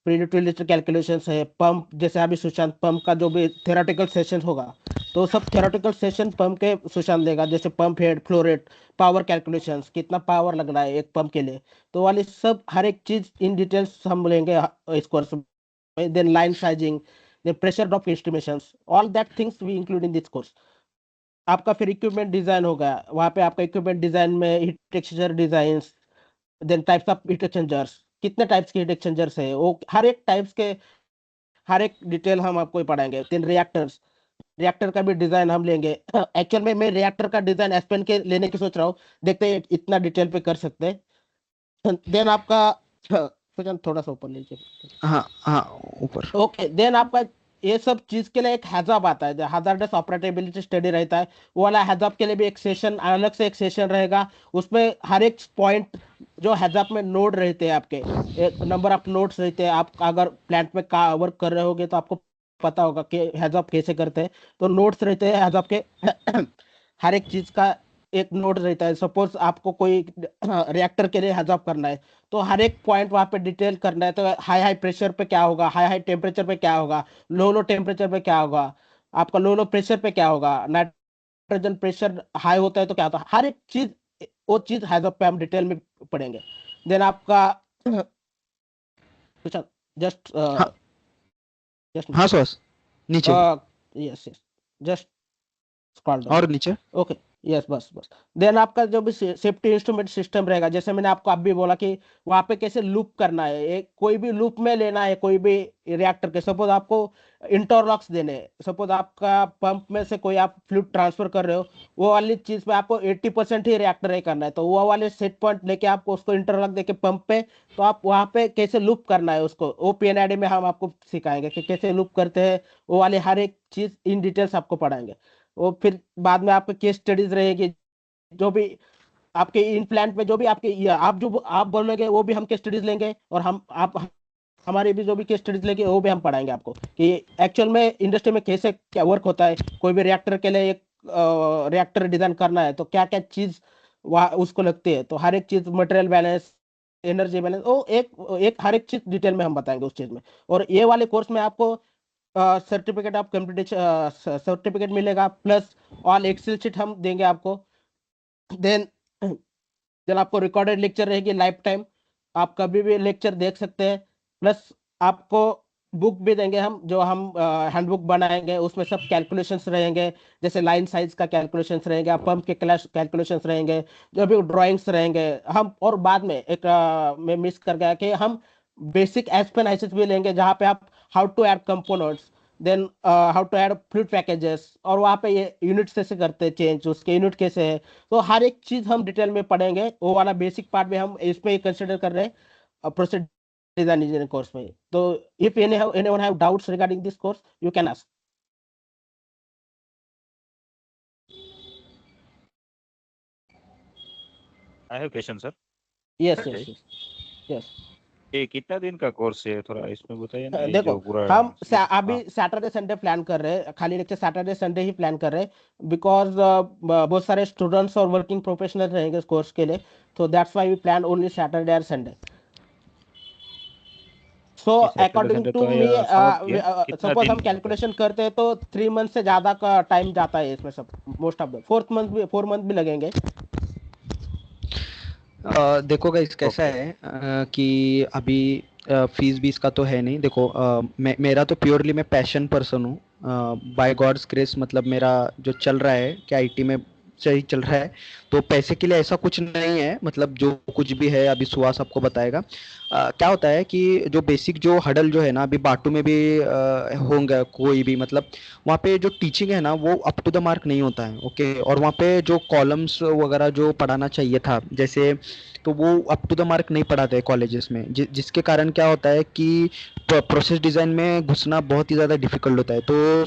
प्रीयूटिलिटी कैलकुलेशंस है, पंप, जैसे अभी सुशांत पंप का जो भी थेराटिकल सेशन होगा, तो सब थ्योरेटिकल सेशन पंप के सुशांत देगा, जैसे pump head, flow rate, power calculations, कितना पावर लग रहा है एक पंप के लिए, तो वाली सब हर एक चीज इन डिटेल्स हम लेंगे इस कोर्स में। Then line sizing, then pressure drop estimations, all that things we include in this course. आपका फिर इक्विपमेंट डिजाइन होगा, वहाँ पे आपका इक्विपमेंट डिजाइन में heat exchanger design, then types of heat exchangers, कितने टाइप्स के हीट एक्सचेंजर्स है वो हर एक टाइप्स के हर एक डिटेल हम आपको ही पढ़ाएंगे। देन रिएक्टर्स, रिएक्टर का भी डिजाइन हम लेंगे। एक्चुअल में मैं रिएक्टर का डिजाइन एसपेन के लेने की सोच रहा हूँ, देखते हैं इतना डिटेल पे कर सकते हैं। देन आपका सुजन थोड़ा सा ऊपर लीजिए। हाँ हाँ, ऊपर। ओके, देन आपका ये सब चीज के लिए एक हैजाब आता है, हैजार्डस ऑपरेटेबिलिटी स्टडी रहता है, वो वाला हैजाब के लिए भी एक सेशन अलग से एक सेशन रहेगा। उसमें हर एक पॉइंट जो हैजाब में नोड रहते हैं आपके, एक नंबर ऑफ नोड्स रहते हैं, आप अगर प्लांट में का वर्क कर रहे होगे तो आपको पता होगा कि हैजाब कैसे करते हैं। तो नोड्स रहते हैं हैजाब के हर एक चीज का एक नोड रहता है। सपोज आपको कोई रिएक्टर के लिए हैजाब करना है, तो हर एक पॉइंट वहां पे डिटेल करना है। तो हाई हाई प्रेशर पे क्या होगा, हाई हाई टेम्परेचर पे क्या होगा, लो लो टेम्परेचर पे क्या होगा, आपका लो लो प्रेशर पे क्या होगा, नाइट्रोजन प्रेशर हाई होता है तो क्या होता है, हर एक चीज वो चीज हैजअप पे हम डिटेल में पढ़ेंगे। देन आपका जस्ट हाँ जस्ट हाँ सॉस, नीचे yes yes, just scroll down. और नीचे। ओके, यस, बस बस। देन आपका जो भी सेफ्टी इंस्ट्रूमेंट सिस्टम रहेगा, जैसे मैंने आपको अभी बोला कि वहां पे कैसे लूप करना है, एक कोई भी लूप में लेना है कोई भी रिएक्टर के। सपोज आपको इंटरलॉक्स देने हैं, सपोज आपका पंप में से कोई आप फ्लूइड ट्रांसफर कर रहे हो, वो वाली चीज पे आपको 80% ही रिएक्टर ही करना है, तो वो वाले सेट पॉइंट लेके आपको उसको इंटरलॉक देके पंप पे, तो आप वहां पे कैसे लूप करना है उसको, वो पीएनआईडी में हम आपको सिखाएंगे कि कैसे लूप करते हैं। वो वाले हर एक चीज इन डिटेल्स आपको पढ़ाएंगे। वो फिर बाद में आपके केस स्टडीज रहेगी, जो भी आपके इन प्लांट में जो भी आपके आप जो आप बोलोगे वो भी हम केस स्टडीज लेंगे, और हम आप हमारे भी जो भी केस स्टडीज लेंगे वो भी हम पढ़ाएंगे आपको कि एक्चुअल में इंडस्ट्री में कैसे क्या वर्क होता है। कोई भी रिएक्टर के लिए एक रिएक्टर डिजाइन करना है तो क्या क्या चीज वहाँ उसको लगती है, तो हर एक चीज मटेरियल बैलेंस, एनर्जी बैलेंस, वो एक हर एक चीज डिटेल में हम बताएंगे उस चीज में। और ये वाले कोर्स में आपको सर्टिफिकेट ऑफ कंप्लीटेशन सर्टिफिकेट मिलेगा, प्लस ऑल एक्सेल शीट हम देंगे आपको। देन देन आपको रिकॉर्डेड लेक्चर रहेगी लाइफ टाइम, आप कभी भी लेक्चर देख सकते हैं। प्लस आपको बुक भी देंगे हम, जो हम हैंडबुक बनाएंगे, उसमें सब कैलकुलेशंस रहेंगे, जैसे लाइन साइज का कैलकुलेशंस रहेंगे, पंप के कैलकुलेशंस रहेंगे, जो भी ड्राइंग्स रहेंगे हम। और बाद में एक मैं मिस कर गया कि हम बेसिक एनालिसिस भी लेंगे, जहाँ पे आप how to add components, then how to add fluid packages, और वहाँ पे ये यूनिट कैसे करते हैं चेंज, उसके यूनिट कैसे है, तो हर एक चीज हम डिटेल में पढ़ेंगे। वो वाला बेसिक पार्ट भी हम इसमें ही कंसिडर कर रहे हैं प्रोसेस डिजाइन इंजीनियरिंग कोर्स में। तो if anyone have doubts regarding this course, you can ask. I have question sir. yes yes yes yes ये कितना दिन का कोर्स है, थोड़ा इसमें बताइए ना, ये देखो, जो पूरा हम अभी हाँ सैटरडे संडे प्लान कर रहे हैं, खाली लेक्चर सैटरडे संडे ही प्लान कर रहे हैं, बिकॉज बहुत सारे स्टूडेंट्स और वर्किंग प्रोफेशनल रहेंगे इस कोर्स के लिए, तो that's why we plan only Saturday और Sunday. So Saturday according Sunday to तो मी, ये समझ गया, कितना सपोज दिन हम कैलकुलेशन करते हैं तो 3 मंथ से ज्यादा का टाइम जाता है इसमें सब, मोस्ट ऑफ द 4 मंथ भी लगेंगे। देखो गाइस कैसा ओके है कि अभी फीस भी इसका तो है नहीं। देखो मेरा तो प्योरली मैं पैशन पर्सन हूँ, बाय गॉड्स ग्रेस, मतलब मेरा जो चल रहा है कि आईटी में सही चल रहा है, तो पैसे के लिए ऐसा कुछ नहीं है। मतलब जो कुछ भी है अभी सुहास आपको बताएगा। क्या होता है कि जो बेसिक जो हडल जो है ना, अभी बाटू में भी होंगे कोई भी, मतलब वहाँ पे जो टीचिंग है ना वो अप टू द मार्क नहीं होता है। ओके, और वहाँ पे जो कॉलम्स वगैरह जो पढ़ाना चाहिए था जैसे, तो वो अप टू द मार्क नहीं पढ़ाते कॉलेजेस में, जिसके कारण क्या होता है कि प्रोसेस डिज़ाइन में घुसना बहुत ही ज़्यादा डिफिकल्ट होता है। तो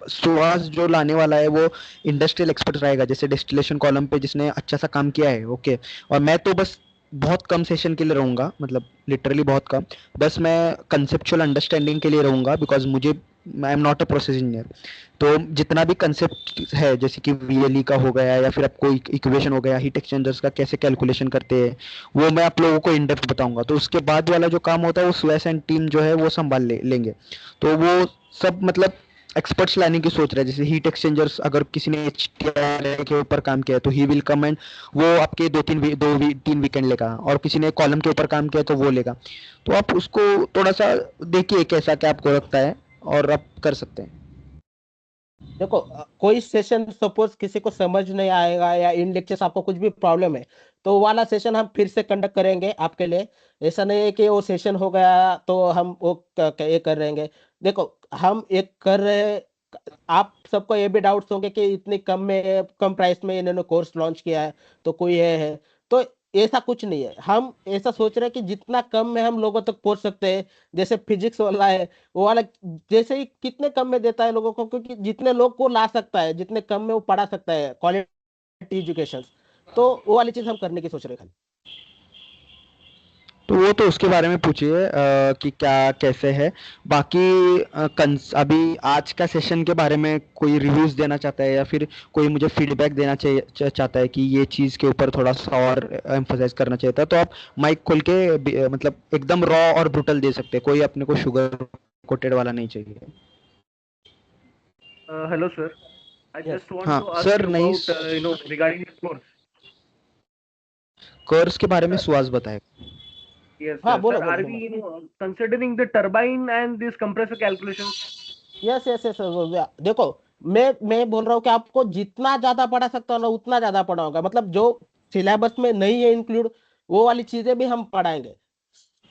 सुहास जो लाने वाला है वो इंडस्ट्रियल एक्सपर्ट रहेगा, जैसे डिस्टिलेशन कॉलम पे जिसने अच्छा सा काम किया है। ओके, और मैं तो बस बहुत कम सेशन के लिए रहूँगा, मतलब लिटरली बहुत कम, बस मैं कंसेप्चुअल अंडरस्टैंडिंग के लिए रहूँगा, बिकॉज मुझे I am not a process engineer. तो जितना भी कंसेप्ट है जैसे कि वीएलई का हो गया या फिर आपको इक्वेशन हो गया, हीट एक्सचेंजर्स का कैसे कैलकुलेशन करते हैं, वो मैं आप लोगों को इन डेप्थ बताऊंगा। तो उसके बाद वाला जो काम होता है वो सुएस एंड टीम जो है वो संभाल लेंगे। तो वो सब मतलब एक्सपर्ट्स लाने की सोच रहा है। जैसे हीट एक्सचेंजर्स अगर किसी ने HTRI के ऊपर काम किया है तो ही विल कम एंड वो आपके 3 वीकेंड लेगा, और किसी ने कॉलम के ऊपर काम किया तो वो लेगा। तो आप उसको थोड़ा सा देखिए कैसा क्या आपको लगता है और आप कर सकते हैं। देखो कोई सेशन सपोज किसी को समझ नहीं आएगा या इन लेक्चर्स आपको कुछ भी प्रॉब्लम है, तो वो वाला सेशन हम फिर से कंडक्ट करेंगे आपके लिए। ऐसा नहीं है कि वो सेशन हो गया तो हम वो ये कर रहेंगे। देखो हम एक कर रहे, आप सबको ये भी डाउट्स होंगे कि इतनी कम प्राइस में इन्होंने कोर्स लॉन्च किया है, तो कोई ये है। तो ऐसा कुछ नहीं है, हम ऐसा सोच रहे हैं कि जितना कम में हम लोगों तक पहुंच सकते हैं। जैसे फिजिक्स वाला है, वो वाला जैसे ही कितने कम में देता है लोगों को, क्योंकि जितने लोग को ला सकता है, जितने कम में वो पढ़ा सकता है क्वालिटी एजुकेशन, तो वो वाली चीज हम करने की सोच रहे हैं खाली। तो वो तो उसके बारे में पूछिए कि क्या कैसे है। बाकी अभी आज का सेशन के बारे में कोई रिव्यूज देना चाहता है या फिर कोई मुझे फीडबैक देना चाहिए चाहता है कि ये चीज़ के ऊपर थोड़ा सा और एम्फसाइज करना चाहिए था, तो आप माइक खोल के मतलब एकदम रॉ और ब्रूटल दे सकते हैं, कोई अपने को शुगर कोटेड वाला नहीं चाहिए। Hello, sir. I Yes. just want हाँ to ask सर, you नहीं about, regarding this course. कर्स के बारे में Uh, सुहास बताए। Yes, हाँ sir. बोलो Sir, बोलो are बोलो। we, considering the turbine and this compressor calculations? Yes yes yes, देखो मैं बोल रहा हूँ कि आपको जितना ज्यादा पढ़ा सकता हूँ ना उतना ज्यादा पढ़ाऊंगा। मतलब जो सिलेबस में नहीं है इंक्लूड, वो वाली चीजें भी हम पढ़ाएंगे,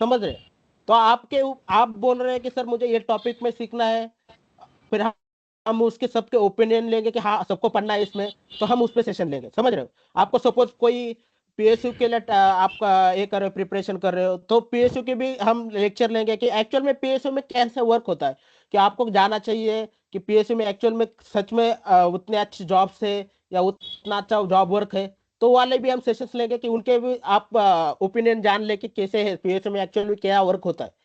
समझ रहे हैं? तो आप बोल रहे हैं कि सर मुझे ये टॉपिक में सीखना है, फिर हम उसके सबके ओपिनियन लेंगे कि हाँ सबको पढ़ना है इसमें, तो हम उस पे सेशन लेंगे, समझ रहे हो? आपको सपोज कोई पीएसयू के लिए आपका ये कर रहे हो, प्रिपरेशन कर रहे हो, तो पीएसयू के भी हम लेक्चर लेंगे कि एक्चुअल में पीएसयू में कैसे वर्क होता है, कि आपको जाना चाहिए कि पीएसयू में एक्चुअल में सच में उतने अच्छे जॉब से या उतना अच्छा जॉब वर्क है। तो वाले भी हम सेशंस लेंगे कि उनके भी आप ओपिनियन जान ले कि कैसे है पीएसयू में एक्चुअल में क्या वर्क होता है।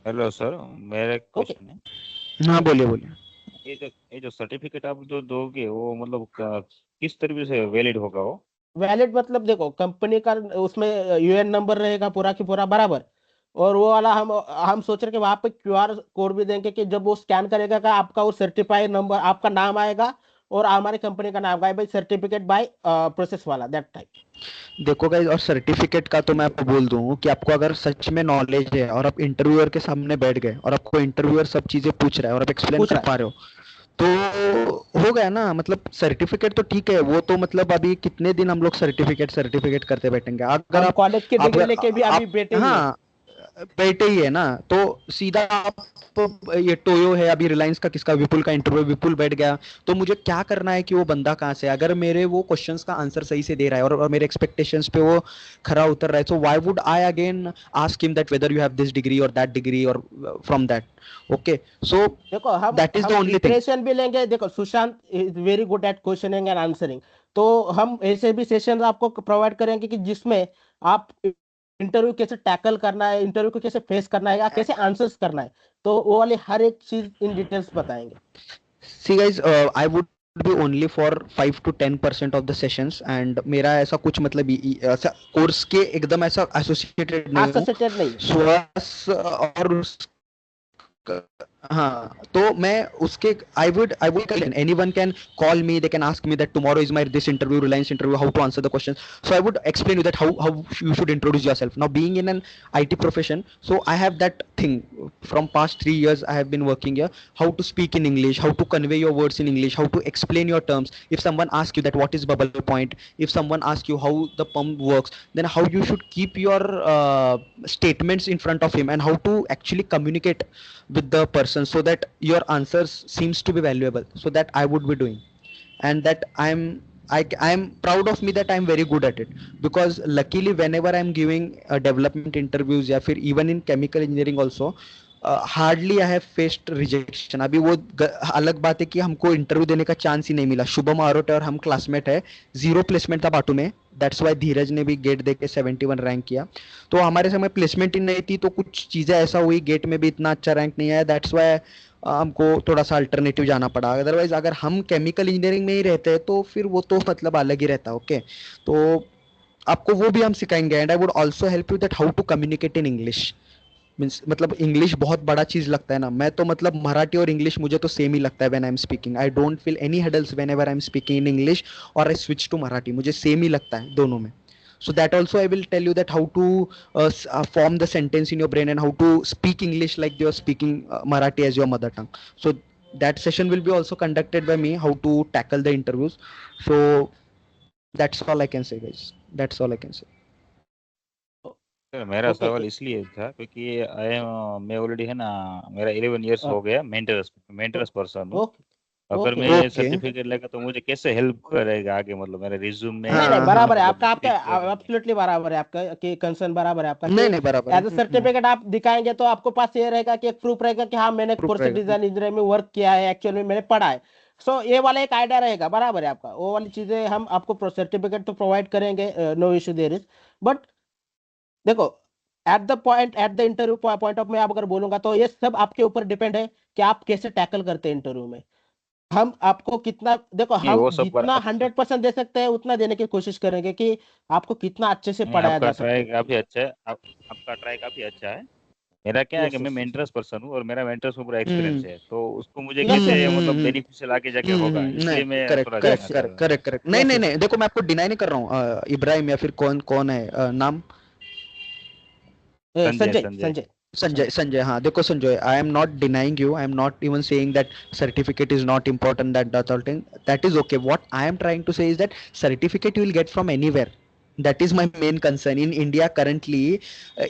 हेलो सर, मेरा एक ओके। क्वेश्चन है। हाँ बोलिए बोलिए। ये जो सर्टिफिकेट आप जो दोगे वो मतलब किस तरीके से वैलिड होगा वो? वैलिड मतलब देखो कंपनी का उसमें यूएन नंबर रहेगा पूरा की पूरा बराबर। और वो वाला हम सोच रहे कि वहां पे क्यूआर कोड भी देंगे कि जब वो स्कैन करेगा का आपका वो सर्टिफाइड नंबर आपका नाम आएगा और हमारी कंपनी का नाम आएगा, भाई सर्टिफिकेट बाय प्रोसेस वाला दैट टाइप। देखो गाइज, और सर्टिफिकेट का तो मैं आपको बोल दूं कि आपको अगर सच में नॉलेज है और आप इंटरव्यूअर के सामने बैठ गए और आपको इंटरव्यूअर सब चीजें पूछ रहा है और आप एक्सप्लेन पूछ कर रहा पा रहे हो, तो हो गया ना। मतलब सर्टिफिकेट तो ठीक है, वो तो मतलब अभी कितने दिन हम लोग सर्टिफिकेट सर्टिफिकेट करते बैठेंगे। है, अगर हम आप कॉलेज की डिग्री अगर लेके भी अभी आप बैठे ही है। हाँ बैठे ही है ना, तो सीधा आप ये टोयो है, अभी रिलायंस का किसका, विपुल का इंटरव्यू, विपुल बैठ गया, तो मुझे क्या करना है कि वो बंदा कहाँ से है? अगर मेरे वो क्वेश्चंस का आंसर सही से दे रहा है और मेरे एक्सपेक्टेशंस पे वो खरा उतर रहा है, so why would I again ask him that whether you have this degree or that degree or from that? Okay, so देखो हम that is हम the only thing. प्रिपरेशन भी लेंगे। देखो Sushant is very good at questioning and answering, तो हम ऐसे भी सेशन आपको प्रोवाइड करेंगे कि जिसमें आप इंटरव्यू कैसे टैकल करना है, इंटरव्यू को कैसे फेस करना है या कैसे आंसर्स करना है, तो वो वाली हर एक चीज इन डिटेल्स बताएंगे। See guys, I would be only for 5 to 10% of the sessions, and मेरा ऐसा कुछ मतलब ऐसा कोर्स के एकदम ऐसा एसोसिएटेड नहीं हूँ। एसोसिएटेड नहीं है। सुहास और हाँ, तो मैं उसके I will anyone can call me, they can ask me that tomorrow is my this interview, Reliance interview, how to answer the questions. So I would explain you that how you should introduce yourself. Now being in an IT profession, so I have that thing from past 3 years I have been working here. How to speak in English, how to convey your words in English, how to explain your terms. If someone asks you that what is bubble point, if someone asks you how the pump works, then how you should keep your statements in front of him and how to actually communicate with the person so that your answers seems to be valuable. So that I would be doing, and that I'm proud of me that I'm very good at it, because luckily whenever I'm giving development interviews या फिर even in chemical engineering also, hardly I have faced rejection. अभी वो अलग बात है कि हमको interview देने का चांस ही नहीं मिला। शुभम आरोट और हम क्लासमेट है, 0 प्लेसमेंट था बाटू में, दैट्स वाई धीरज ने भी गेट दे के 71 रैंक किया। तो हमारे समय प्लेसमेंट ही नहीं थी, तो कुछ चीज़ें ऐसा हुई, गेट में भी इतना अच्छा रैंक नहीं आया, दैट्स वाई हमको थोड़ा सा अल्टरनेटिव जाना पड़ा। अदरवाइज अगर हम केमिकल इंजीनियरिंग में ही रहते हैं तो फिर वो तो मतलब अलग ही रहता। ओके, तो आपको वो भी हम सिखाएंगे, and I would also help you that how to communicate in English. Means मतलब इंग्लिश बहुत बड़ा चीज लगता है ना, मैं तो मतलब मराठी और इंग्लिश मुझे तो सेम ही लगता है। When I am speaking I don't feel any hurdles whenever I am speaking in English और आई स्विच टू मराठी, मुझे सेम ही लगता है दोनों में। So that also I will tell you that how to form the sentence in your brain and how to speak English like you're speaking Marathi as your mother tongue. So that session will be also conducted by me, how to tackle the interviews. So that's all I can say, guys. That's all I can say. Sir मेरा okay सवाल इसलिए था क्योंकि मैं already है ना, मेरा 11 years हो गया मेंटरस पर्सन हूँ। ओके अगर ओके मैं ओके सर्टिफिकेट लेगा तो मुझे कैसे हेल्प करेगा आगे, मतलब मेरे रिज्यूम में नहीं या नहीं हाँ बराबर है हाँ आपका, आपका मतलब एब्सोल्युटली बराबर है आपका कि कंसर्न बराबर है आपका कि नहीं नहीं बराबर एज अ है। सर्टिफिकेट आप दिखाएंगे तो आपको पास ये रहेगा कि एक प्रूफ रहेगा कि हाँ मैंने प्रूफ प्रोसेस रहेगा। डिजाइन इंजीनियरिंग में वर्क किया है, एक्चुअल में मैंने पढ़ा है। सो ये वाला एक आइडिया रहेगा, बराबर है आपका। वो वाली चीजें हम आपको सर्टिफिकेट तो प्रोवाइड करेंगे, no issue there is. But देखो at the interview point of मैं आप अगर बोलूंगा तो ये सब आपके ऊपर डिपेंड है कि आप कैसे टैकल करते हैं इंटरव्यू में। हम आपको कितना, देखो नहीं, हम वो सब जितना 100% दे सकते हैं उतना देने की कोशिश करेंगे कि आपको कितना अच्छे से नहीं, पढ़ाया आपका जा ट्राई सके। काफी अच्छा है। आपका ट्राई काफी अच्छा है। मेरा क्या है कि यस मैं यस यस मेंटरस पर्सन हूँ और मेरा मेंटर्स में पूरा एक्सपीरियंस है, तो उसको मुझे यस कैसे यस मतलब बेनिफिशियल आगे जाके होगा, नहीं इसलिए मैं करेक्ट थोड़ा करेक्ट जानना यस चाह करेक्ट रहा हूँ। करेक्ट करेक्ट नहीं यस नहीं यस नहीं, देखो मैं आपको डिनाई नहीं कर रहा हूँ इब्राहिम या फिर कौन कौन है नाम संजय संजय संजय संजय संजय संजय हाँ देखो Sanjay, I am not denying you, I am not even saying that certificate is not important, that all thing that is okay. What I am trying to say is that certificate you will get from anywhere. That is my main concern in India currently.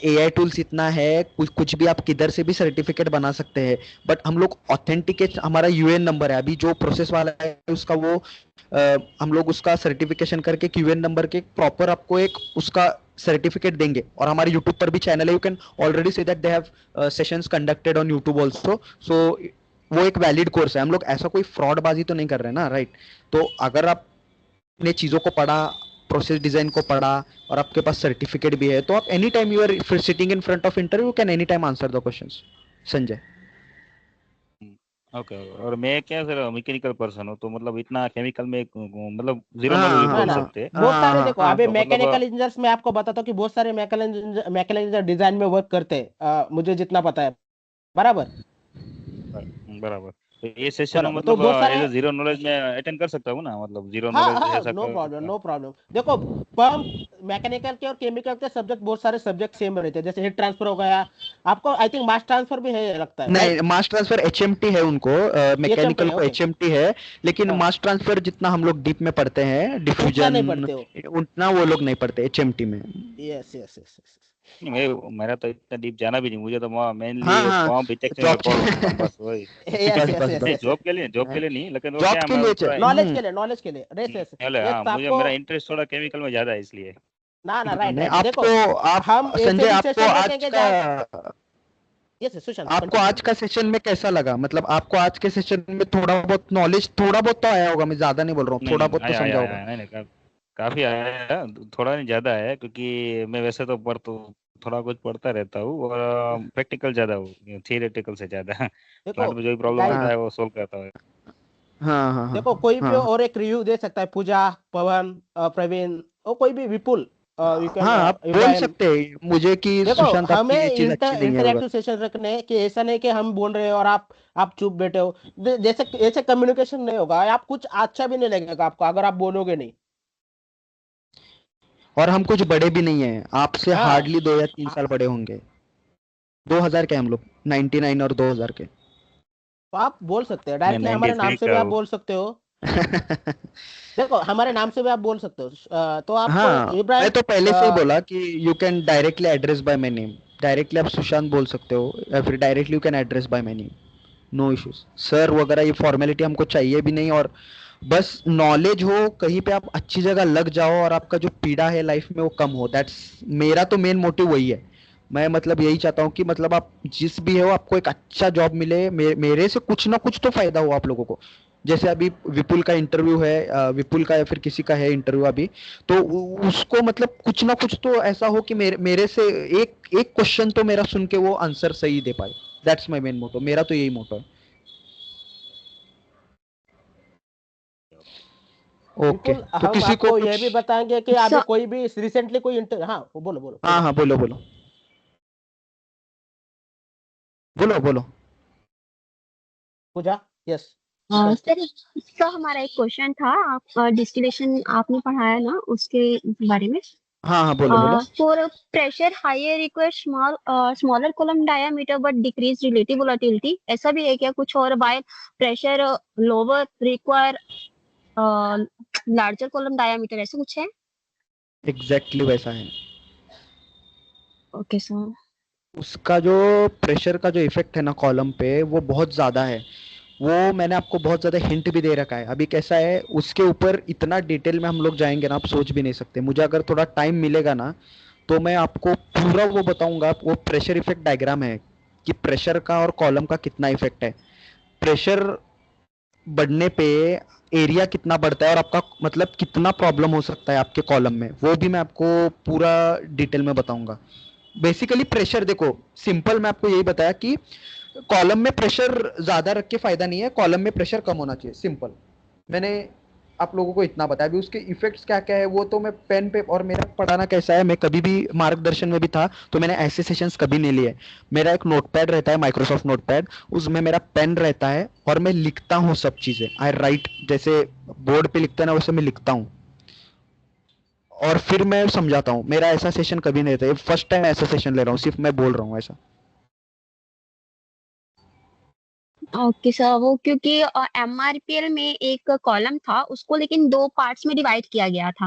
AI tools इतना है, कुछ भी आप किधर से भी certificate बना सकते हैं, बट हम लोग ऑथेंटिकेट, हमारा यूएन नंबर है अभी जो प्रोसेस वाला है उसका वो हम लोग उसका सर्टिफिकेशन करके यूएन नंबर के प्रॉपर आपको एक उसका सर्टिफिकेट देंगे। और हमारे यूट्यूब पर भी चैनल है, you can already see that they have sessions conducted on YouTube also. So वो एक वैलिड कोर्स है, हम लोग ऐसा कोई फ्रॉड बाजी तो नहीं कर रहे ना, राइट? तो अगर आपने चीजों को पढ़ा, प्रोसेस डिजाइन को पढ़ा और आपके पास सर्टिफिकेट भी है, तो आप any time you are sitting in front of interview, you can any time answer the questions. Sanjay okay. और मैं क्या सर मैकेनिकल पर्सन हूँ, तो मतलब इतना केमिकल में मतलब जीरो हाँ नॉलेज हाँ ना बोल ना हाँ सकते हैं। बहुत हाँ सारे हाँ देखो हाँ अभी तो मतलब मैकेनिकल इंजीनियर्स में आपको बताता हूँ कि बहुत सारे मैकेनिकल इंजीनियर डिजाइन में वर्क करते हैं, मुझे जितना पता है, बराबर बराबर। तो ये सेशन बराबर। तो मतलब बहुत सारे, एज जीरो नॉलेज में अटेंड कर सकता हूँ ना, मतलब जीरो हाँ नॉलेज हाँ ऐसा नो कर प्रॉब्लम नो प्रॉब्लम। देखो पंप मैकेनिकल के और केमिकल के सब्जेक्ट, बहुत सारे सब्जेक्ट सेम रहते हैं, जैसे हीट ट्रांसफर हो गया, आपको आई थिंक मास ट्रांसफर भी है लगता है, नहीं, राइट? मास ट्रांसफर एचएमटी है उनको, एचएमटी मैकेनिकल है, को ओके। एचएमटी है, लेकिन हाँ मास ट्रांसफर जितना हम लोग डीप में पढ़ते हैं, उतना नहीं डिफ्यूजन पढ़ते हो। उतना वो लोग नहीं पढ़ते एचएमटी में। Yes yes yes yes. मेरा तो इतना डीप जाना भी नहीं, मुझे तो मेनली हाँ हाँ पंप डिटेक्शन का जॉब कोर होता था बस वही। यस बस यस बस यस नहीं, बस यस। जॉब के लिए नहीं, लेकिन वो जॉब क्या के मैं लिए थोड़ा नॉलेज के लिए रेस यस पहले, यस हाँ मुझे आपको। मेरा इंटरेस्ट थोड़ा केमिकल में ज्यादा है इसलिए। ना ना राइट नहीं राइट देखो, आपको, आप हम ऐसे संजय भी आपको सेशन आज रखेंगे का, जहाँ, यस सुशांत आपको कंटिन्यू आज का कंटिन्यू। सेशन में कैसा लगा? मतलब आपको आज के सेशन में थोड़ा बहुत नॉलेज, थोड़ा बहुत तो आया होगा, मैं ज्यादा नहीं बोल रहा हूँ, नहीं थोड़ा नहीं, बहुत तो आया समझा आया होगा। आया, नहीं नहीं, काफी आया है, थोड़ा नहीं ज्यादा है, क्योंकि मैं वैसे तो थोड़ा कुछ पढ़ता रहता हूँ और प्रैक्टिकल ज्यादा हूँ थियरेटिकल से ज्यादा। देखो प्लांट में जो भी प्रॉब्लम गाइस, आता हाँ है वो सोल्व करता हूँ। हाँ हाँ हाँ देखो कोई भी हाँ और एक रिव्यू दे सकता है, पूजा, पवन, प्रवीण, और कोई भी, विपुल, यू कैन, हाँ, आप बोल इब्राहिम। सकते हैं मुझे कि देखो सुशांत आपकी ये हमें चीज अच्छी नहीं है वगैरह। इंटरैक्टिव सेशन रखने हैं कि ऐसा नहीं कि हम बोल रहे हैं और आप चुप बैठे हो। जैसे ऐसे कम्युनिकेशन नहीं होगा, आप कुछ अच्छा भी नहीं लगेगा आपको अगर आप बोलोगे नहीं। और हम कुछ बड़े भी नहीं हैं आपसे, हाँ हार्डली 2 या 3 साल बड़े होंगे। 2000 के हम लोग, 99 और 2000 के। तो आप बोल सकते हैं मैं डायरेक्टली, हमारे नाम 93 से भी का आप हूँ। बोल सकते हो। देखो हमारे नाम से भी आप बोल सकते हो, तो आपको हाँ, मैं इब्राहिम, तो पहले से ही बोला कि you can directly address by my name, directly आप सुशांत बोल सकते हो या फिर directly you can address by my name, no issues sir वगैरह, ये फॉर्मेलिटी हमको चाहिए भी नहीं। और बस नॉलेज हो, कहीं पे आप अच्छी जगह लग जाओ और आपका जो पीड़ा है लाइफ में वो कम हो, दैट्स मेरा तो मेन मोटिव वही है। मैं मतलब यही चाहता हूँ कि मतलब आप जिस भी हो आपको एक अच्छा जॉब मिले, मेरे से कुछ ना कुछ तो फायदा हो आप लोगों को। जैसे अभी विपुल का इंटरव्यू है, विपुल का या फिर किसी का है इंटरव्यू अभी, तो उसको मतलब कुछ ना कुछ तो ऐसा हो कि मेरे से एक एक क्वेश्चन तो मेरा सुन के वो आंसर सही दे पाए। दैट्स माय मेन मोटो, मेरा तो यही मोटो है। ओके, विपुल, तो हम किसी को आपको यह कुछ, भी बताएंगे कि अभी So, कोई भी रिसेंटली कोई हाँ बोलो बोलो हाँ पूजा। हाँ बोलो बोलो बोलो बोलो। Pooja, yes you can speak. Sir, हमारा एक क्वेश्चन था, आप डिस्टिलेशन आपने पढ़ाया ना उसके बारे में। हाँ हाँ, बोलो बोलो। For pressure higher requires smaller column diameter but decrease relative volatility, ऐसा भी है क्या कुछ? और while pressure lower require larger column diameter, ऐसा कुछ है? एग्जैक्टली वैसा है। Okay sir. उसका जो प्रेशर का जो इफेक्ट है ना कॉलम पे, वो बहुत ज़्यादा है। वो मैंने आपको बहुत ज़्यादा हिंट भी दे रखा है। अभी कैसा है, उसके ऊपर इतना डिटेल में हम लोग जाएंगे ना, आप सोच भी नहीं सकते। मुझे अगर थोड़ा टाइम मिलेगा ना, तो मैं आपको पूरा वो बताऊंगा। वो प्रेशर इफेक्ट डायग्राम है कि प्रेशर का और कॉलम का कितना इफेक्ट है। प्रेशर बढ़ने पे एरिया कितना बढ़ता है और आपका मतलब कितना प्रॉब्लम हो सकता है आपके कॉलम में, वो भी मैं आपको पूरा डिटेल में बताऊंगा। बेसिकली प्रेशर देखो, सिंपल मैं आपको यही बताया कि कॉलम में प्रेशर ज्यादा रख के फायदा नहीं है, कॉलम में प्रेशर कम होना चाहिए, सिंपल। मैंने आप लोगों को इतना बताया। अभी उसके इफेक्ट्स क्या क्या है वो तो मैं पेन पे, और मेरा पढ़ाना कैसा है, मैं कभी भी मार्गदर्शन में भी था तो मैंने ऐसे सेशंस कभी नहीं लिए। मेरा एक नोटपैड रहता है, माइक्रोसॉफ्ट नोटपैड, उसमें मेरा पेन रहता है और मैं लिखता हूँ सब चीजें। आई राइट, जैसे बोर्ड पे लिखता है ना वैसे मैं लिखता हूँ और फिर मैं समझाता हूँ। मेरा ऐसा सेशन कभी नहीं रहता, फर्स्ट टाइम ऐसा सेशन ले रहा हूँ, सिर्फ मैं बोल रहा हूँ ऐसा। ओके सर, वो क्योंकि एमआरपीएल में एक कॉलम था, उसको लेकिन दो पार्ट्स में डिवाइड किया गया था।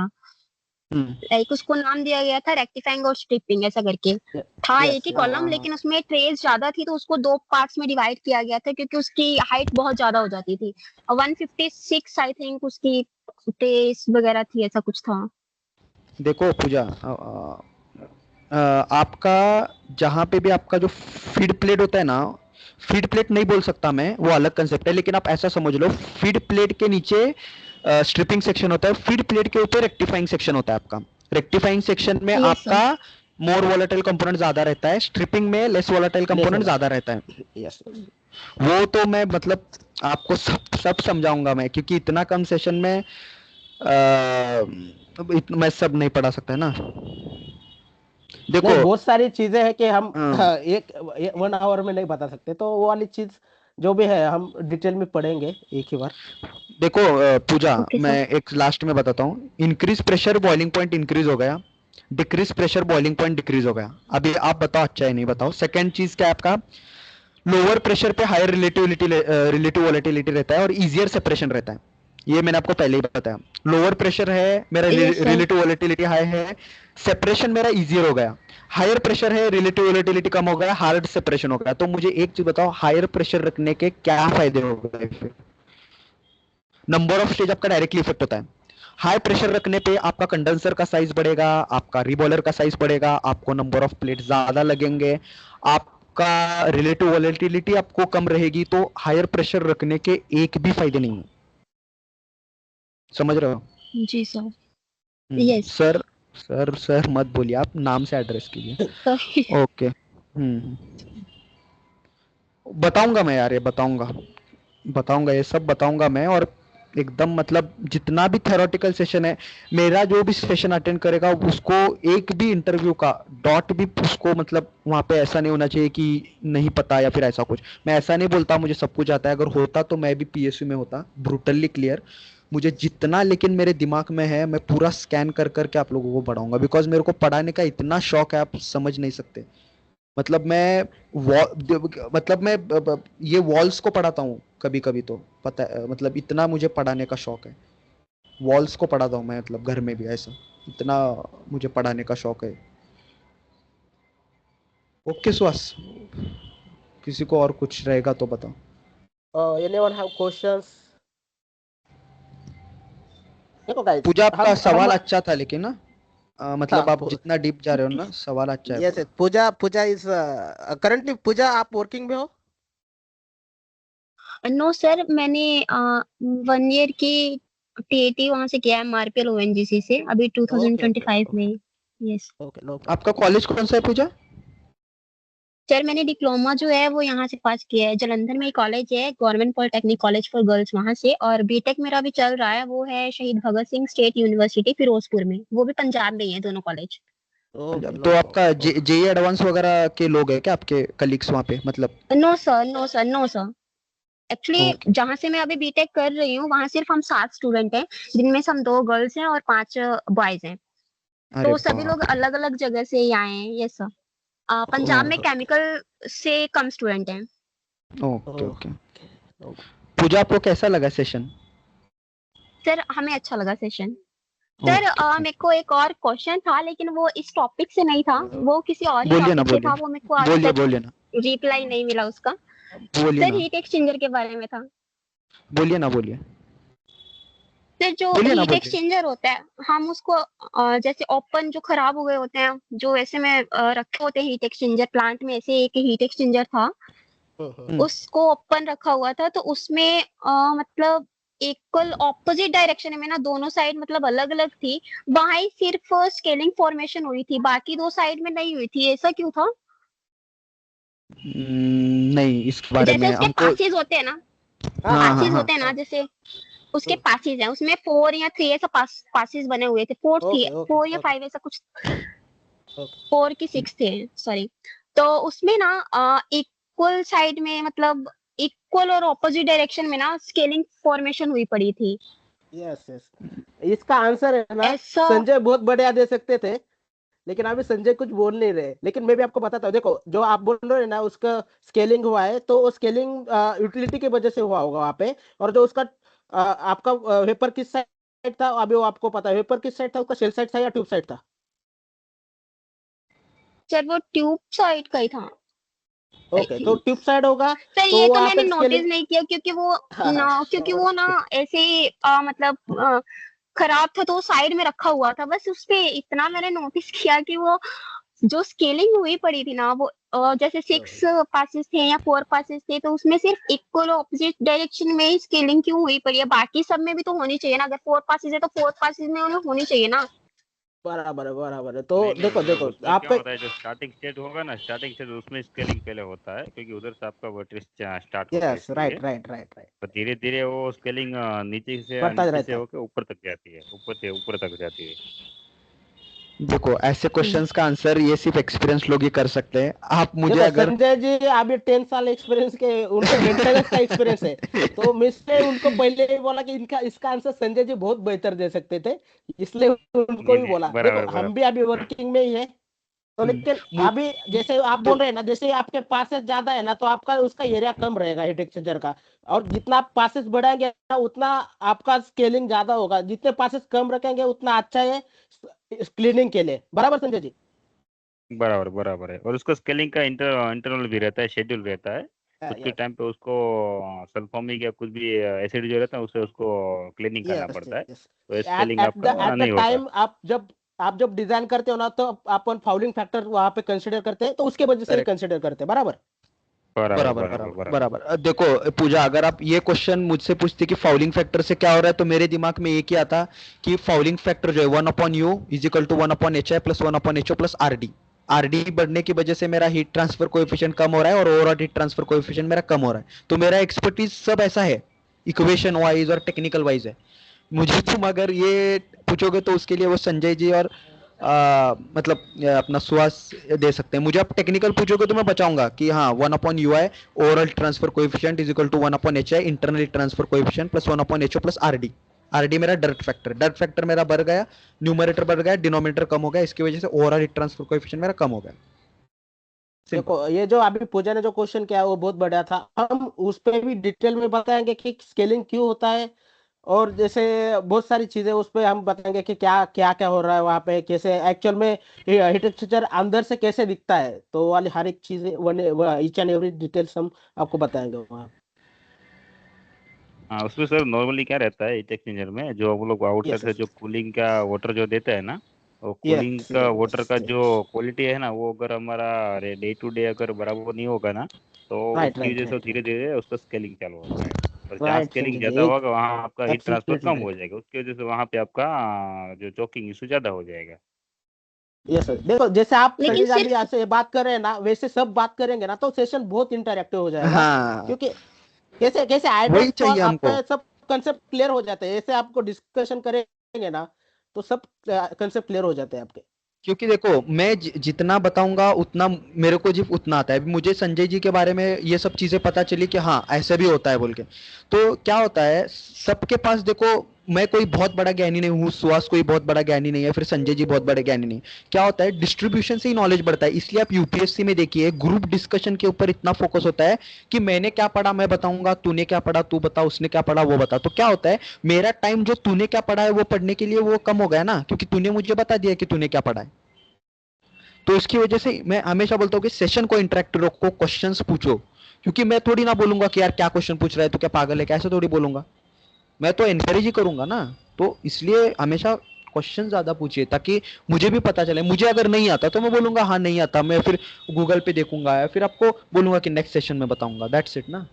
हम्म। लाइक उसको नाम दिया गया था रेक्टिफाइंग और स्ट्रिपिंग, ऐसा करके था एक यस ही यस। कॉलम, लेकिन उसमें ट्रेस ज्यादा थी तो उसको दो पार्ट्स में डिवाइड किया गया था क्योंकि उसकी हाइट बहुत ज्यादा हो जाती थी। 156 आई थिंक उसकी ट्रेस वगैरह थी, ऐसा कुछ था। देखो पूजा, आपका जहाँ पे भी आपका जो फीड प्लेट होता है ना, फीड प्लेट नहीं बोल सकता मैं, वो अलग कंसेप्ट है, लेकिन आप ऐसा समझ लो, फीड प्लेट के नीचे स्ट्रिपिंग सेक्शन होता है, फीड प्लेट के ऊपर रेक्टिफाइंग सेक्शन होता है आपका। रेक्टिफाइंग सेक्शन में यस सर। आपका मोर वोलेटाइल कंपोनेंट ज्यादा रहता है, स्ट्रिपिंग में लेस वोलेटाइल लेस कंपोनेंट वाला। ज्यादा रहता है। यस। वो तो मैं मतलब आपको सब सब समझाऊंगा मैं, क्योंकि इतना कम सेशन में मैं सब नहीं पढ़ा सकता है ना। नहीं, देखो, बहुत सारी चीजें हैं कि हम हाँ, एक 1 आवर में नहीं बता सकते, तो वो वाली चीज जो भी है हम डिटेल में पढ़ेंगे एक ही बार। देखो पूजा, ओके मैं सर। एक लास्ट में बताता हूँ। Increase pressure boiling point increase हो गया, decrease pressure boiling point decrease हो गया। अभी आप बताओ अच्छा है नहीं, बताओ। सेकंड चीज क्या है आपका, लोअर प्रेशर पे हायर रिलेटिव वोलेटिलिटी रहता है और इजियर सेपरेशन रहता है। ये मैंने आपको पहले ही बताया। लोअर प्रेशर है मेरा, yes sir. Relative volatility high है, सेपरेशन मेरा इजियर हो गया। हायर प्रेशर है, रिलेटिव वोलेटिलिटी कम हो गया, हार्ड सेपरेशन हो गया। तो मुझे एक चीज बताओ, हायर प्रेशर रखने के क्या फायदे हो गए फिर? नंबर ऑफ स्टेज आपका डायरेक्टली इफेक्ट होता है। हाई प्रेशर रखने पे आपका कंडेंसर का साइज बढ़ेगा, आपका रिबॉयलर का साइज बढ़ेगा, आपको नंबर ऑफ प्लेट ज्यादा लगेंगे, आपका रिलेटिव वोलेटिलिटी आपको कम रहेगी। तो हायर प्रेशर रखने के एक भी फायदे नहीं है, समझ रहे हो? जी सर। यस। सर, सर मत बोलिए, आप नाम से एड्रेस कीजिए। सॉरी। ओके। बताऊंगा मैं यार, ये बताऊंगा, बताऊंगा, ये सब बताऊंगा मैं। और एकदम मतलब जितना भी थ्योरेटिकल सेशन है, मेरा जो भी सेशन अटेंड करेगा उसको एक भी इंटरव्यू का डॉट भी उसको मतलब वहां पे ऐसा नहीं होना चाहिए कि नहीं पता या फिर ऐसा कुछ। मैं ऐसा नहीं बोलता मुझे सब कुछ आता है, अगर होता तो मैं भी पीएसयू में होता, ब्रूटली क्लियर। मुझे जितना लेकिन मेरे दिमाग में है मैं पूरा स्कैन कर करके आप लोगों को पढ़ाऊंगा, बिकॉज मेरे को पढ़ाने का इतना शौक है, आप समझ नहीं सकते। मतलब मैं मतलब मैं ये वॉल्स को पढ़ाता हूँ कभी कभी, तो पता है मतलब इतना मुझे पढ़ाने का शौक है। वॉल्स को पढ़ाता हूँ मैं, मतलब घर में भी ऐसा, इतना मुझे पढ़ाने का शौक है। ओके सुहास, किसी को और कुछ रहेगा तो बताओ। Anyone have questions? देखो गाइस, पूजा, आपका हम सवाल अच्छा था लेकिन ना, मतलब आप हाँ। जितना डीप जा रहे हो ना, सवाल अच्छा है यस, पूरा। पूजा, पूजा इज करंटली, पूजा आप वर्किंग में हो? नो सर, मैंने 1 ईयर की टीएटी वहां से किया है, एमआरपीएल ओएनजीसी से, अभी ओके ओके 2025 ओके में। यस ओके, नो आपका प्रॉब्लम। कॉलेज कौन सा है पूजा? सर, मैंने डिप्लोमा जो है वो यहाँ से पास किया है, जालंधर में कॉलेज है government polytechnic college for girls, वहां से। और बीटेक मेरा भी चल रहा है, वो है शहीद भगत सिंह स्टेट यूनिवर्सिटी फिरोजपुर में, वो भी पंजाब में ही है दोनों कॉलेज। ओके, तो नो आपका प्रॉब्लम, ओके। जेई एडवांस वगैरह के लोग हैं क्या आपके कलीग्स वहाँ पे मतलब? No sir, no sir, no sir. Okay. Actually जहाँ से मैं अभी बीटेक कर रही हूँ वहां सिर्फ हम 7 स्टूडेंट हैं, जिनमें से हम 2 गर्ल्स हैं और 5 बॉयज हैं। अरे तो सभी लोग बाप रे। अलग अलग जगह से ही आए हैं, ये सब। पंजाब में ओह, केमिकल से कम स्टूडेंट हैं। Okay okay. ओके। पूजा आपको कैसा लगा सेशन? सर हमें अच्छा लगा सेशन। सर ओके, मेरे को एक और क्वेश्चन था, लेकिन वो इस टॉपिक से नहीं था, वो किसी और ही बोलिए ना टॉपिक से बोलिए था, ना वो मेरे को आज बोलिए तक बोलिए ना रिप्लाई नहीं मिला उसका। बोलिए सर ना हीट एक्सचेंजर के बारे में था। बोलिए ना बोलिए सर जो बोलिए ना हीट बोलिए। एक्सचेंजर होता है, हम उसको जैसे ओपन जो खराब हो गए होते हैं, जो ऐसे में रखे होते हैं हीट एक्सचेंजर प्लांट में, ऐसे एक हीट एक्सचेंजर था, हम्म, उसको ओपन रखा हुआ था, तो उसमें मतलब इक्वल ऑपोजिट डायरेक्शन में ना, दोनों साइड मतलब अलग अलग थी, वहां ही सिर्फ स्केलिंग फॉर्मेशन हुई थी, बाकी दो साइड में नहीं हुई थी, ऐसा क्यों था? नहीं इस बारे जैसे में उसके हमको। पासिस होते हैं ना, हाँ हाँ हाँ हाँ पासिस हाँ होते हैं ना, हाँ। जैसे उसके हम्म, पासिस हैं, उसमें 4 या 3 ऐसा पासिस बने हुए थे, 4 थी, ओके ओके 4 या ओके 5 ऐसा कुछ, ओके। 4 की 6 थे, सॉरी। तो उसमें ना इक्वल साइड में, मतलब इक्वल और ऑपोजिट डायरेक्शन में ना स्केलिंग फॉर्मेशन हुई पड़ी थी, यस यस। इसका आंसर है ना, ऐसा। संजय बहुत बढ़िया दे सकते थे, लेकिन अभी संजय कुछ बोल नहीं रहे। लेकिन मैं भी आपको बताता हूँ, देखो जो आप बोल रहे हो ना, उसका स्केलिंग हुआ है, तो वो स्केलिंग यूटिलिटी की वजह से हुआ होगा वहाँ पे। और जो उसका आपका वेपर किस साइड था, अभी वो आपको पता है वेपर किस साइड था, उसका शेल साइड था या ट्यूब साइड था? सर वो ट्यूब साइड का ही था, आई ओके, तो थिंक। ट्यूब साइड होगा, सर तो ये तो वहाँ मैंने पे नोटिस स्केलिंग। नहीं किया, क्योंकि वो हाँ हाँ ना, क्योंकि वो ना ऐसे ही मतलब खराब था, तो वो साइड में रखा हुआ था, बस उस पे इतना मैंने नोटिस किया कि वो जो स्केलिंग हुई पड़ी थी ना, वो जैसे 6 पासेस थे या 4 पासेस थे, तो उसमें सिर्फ इक्वल ऑपोजिट डायरेक्शन में ही स्केलिंग क्यों हुई पड़ी है? बाकी सब में भी तो होनी चाहिए ना, अगर 4 पासेस है तो 4 पासेस में उन्हें होनी चाहिए ना। बराबर है बराबर है। तो नहीं नहीं देखो ब्रो, देखो उसमें आप क्या पे। होता है, जो स्टार्टिंग स्टेज होगा ना, स्टार्टिंग स्टेज उसमें स्केलिंग पहले होता है, क्योंकि उधर से आपका वर्टिस स्टार्ट होता है, यस, इसलिए राइट राइट राइट राइट। तो धीरे धीरे वो स्केलिंग बढ़ता नीचे से रहता है। होकर ऊपर तक जाती है, ऊपर से ऊपर तक जाती है। देखो ऐसे क्वेश्चंस का आंसर ये सिर्फ एक्सपीरियंस लोग ही कर सकते हैं। आप मुझे देखो अगर संजय जी अभी 10 साल एक्सपीरियंस के, उनको मेंटेनेंस का एक्सपीरियंस है। तो मिसने उनको पहले ही बोला कि इनका इसका आंसर संजय जी बहुत बेहतर दे सकते थे, इसलिए उनको जी भी जी, बोला। देखो बराबर हम बराबर। भी अभी वर्किंग में ही है, तो लेकिन मु- अभी जैसे आप तो बोल रहे हैं ना, जैसे आपके पासेस ज्यादा है ना, तो आपका उसका एरिया कम रहेगा हीट एक्सचेंजर का। और जितना आप पासेस बढ़ाएंगे ना, उतना आपका स्केलिंग ज्यादा होगा। जितने पासेस कम रखेंगे उतना अच्छा है क्लीनिंग के लिए। बराबर संजय जी? बराबर बराबर है, और उसको स्केलिंग का इंटरनल भी रहता है, शेड्यूल रहता है। कुछ कुछ यस टाइम पे उसको सल्फोमिक या कुछ भी एसिड जो रहता है उससे उसको क्लीनिंग करना यस पड़ता है, यस। तो एट स्केलिंग एट द आपका एट द नहीं होगा। टाइम आप जब डिजाइन करते हो ना, तो अपन फाउलिंग फैक्टर वहां पे कंसीडर करते हैं, तो उसके वजह से भी करेक्ट, कंसीडर करते हैं। बराबर। बराबर बराबर बराबर बराबर बराबर। बराबर। देखो पूजा, अगर आप ये क्वेश्चन मुझसे पूछते कि फाउलिंग फैक्टर से क्या हो रहा है, तो मेरे दिमाग में एक ही आता कि फाउलिंग फैक्टर जो है 1/u is equal to 1/hi plus 1/ho plus RD. RD बढ़ने की वजह से मेरा हीट ट्रांसफर कोएफिशिएंट कम हो रहा है और ओवरऑल हीट ट्रांसफर कोएफिशिएंट मेरा कम हो रहा है। तो मेरा एक्सपर्टीज सब ऐसा है, इक्वेशन वाइज और टेक्निकल वाइज है। मुझे तुम अगर ये पूछोगे तो उसके लिए वो संजय जी और मतलब अपना सुहास दे सकते हैं। मुझे आप टेक्निकल पूछोगे तो मैं बचाऊंगा कि हाँ 1/ui overall transfer coefficient is equal to 1/hi internal transfer coefficient plus 1/ho plus RD. RD मेरा डर्ट फैक्टर मेरा बढ़ गया, न्यूमरेटर बढ़ गया, डिनोमिनेटर कम हो गया, इसकी वजह से ओवरऑल हीट ट्रांसफर कोएफिशिएंट मेरा कम हो गया। सिंपल। देखो ये जो अभी पूजा ने जो क्वेश्चन किया वो बहुत बढ़िया था। हम उस पे भी डिटेल में बताएंगे कि स्केलिंग क्यों होता है, और जैसे बहुत सारी चीजें उस पे हम बताएंगे कि क्या क्या क्या हो रहा है वहाँ पे, कैसे एक्चुअल में हीट एक्सचेंजर अंदर से कैसे दिखता है, तो वाली हर एक चीज one each and every details हम आपको बताएंगे वहाँ। हाँ, उसमें सर नॉर्मली क्या रहता है हीट एक्सचेंजर में, जो हम लोग आउटसाइड यस से यस जो कूलिंग का वाटर जो देते हैं ना, वो कूलिंग यस का वाटर यस। का जो क्वालिटी है ना, वो अगर हमारा डे टू डे अगर बराबर नहीं होगा ना, तो राइट उसकी राइट वजह से राइट धीरे राइट धीरे उसका स्केलिंग चालू होता है। और जहाँ राइट स्केलिंग संजय जी, ज्यादा होगा वहाँ आपका हीट ट्रांसफर एब्सोल्युटली कम हो राइट। जाएगा, उसकी वजह से वहाँ पे आपका जो चोकिंग इशू ज्यादा हो जाएगा। Yes sir. देखो जैसे आप लेकिन संजय जी अभी सिर्फ ऐसे बात कर रहे हैं ना, वैसे सब बात करेंगे ना, तो सेशन बहुत इंटरेक्टिव हो जाएगा। हाँ, क्योंकि कैसे कैसे वही आइडियाज चाहिए हमको। आपका सब कंसेप्ट क्लियर हो जाते हैं, ऐसे आपको डिस्कशन करेंगे ना, तो सब कंसेप्ट क्लियर हो जाते हैं आपके। क्योंकि देखो मैं जितना बताऊंगा उतना मेरे को जिफ उतना आता है। अभी मुझे संजय जी के बारे में ये सब चीजें पता चली कि हाँ ऐसे भी होता है बोल के। तो क्या होता है सबके पास देखो मैं कोई बहुत बड़ा ज्ञानी नहीं हूँ, सुहास कोई बहुत बड़ा ज्ञानी नहीं है, फिर संजय जी बहुत बड़े ज्ञानी नहीं। क्या होता है, डिस्ट्रीब्यूशन से ही नॉलेज बढ़ता है। इसलिए आप यूपीएससी में देखिए ग्रुप डिस्कशन के ऊपर इतना फोकस होता है कि मैंने क्या पढ़ा मैं बताऊंगा, तूने क्या पढ़ा तू बता, उसने क्या पढ़ा वो बता। तो क्या होता है, मेरा टाइम जो तूने क्या पढ़ा है वो पढ़ने के लिए वो कम हो गया ना, क्योंकि तूने मुझे बता दिया कि तूने क्या पढ़ा है। तो इसकी वजह से मैं हमेशा बोलता हूँ कि सेशन को इंटरेक्टिव रखो, क्वेश्चंस पूछो, क्योंकि मैं थोड़ी ना बोलूंगा कि यार क्या क्वेश्चन पूछ रहा है, तू क्या पागल है, कैसे थोड़ी बोलूंगा, मैं तो एनकरेज ही करूंगा ना। तो इसलिए हमेशा क्वेश्चन ज्यादा पूछिए, ताकि मुझे भी पता चले। मुझे अगर नहीं आता तो मैं बोलूंगा हाँ नहीं आता, मैं फिर गूगल पे देखूंगा या फिर आपको बोलूंगा कि नेक्स्ट सेशन में बताऊंगा, दैट्स इट ना।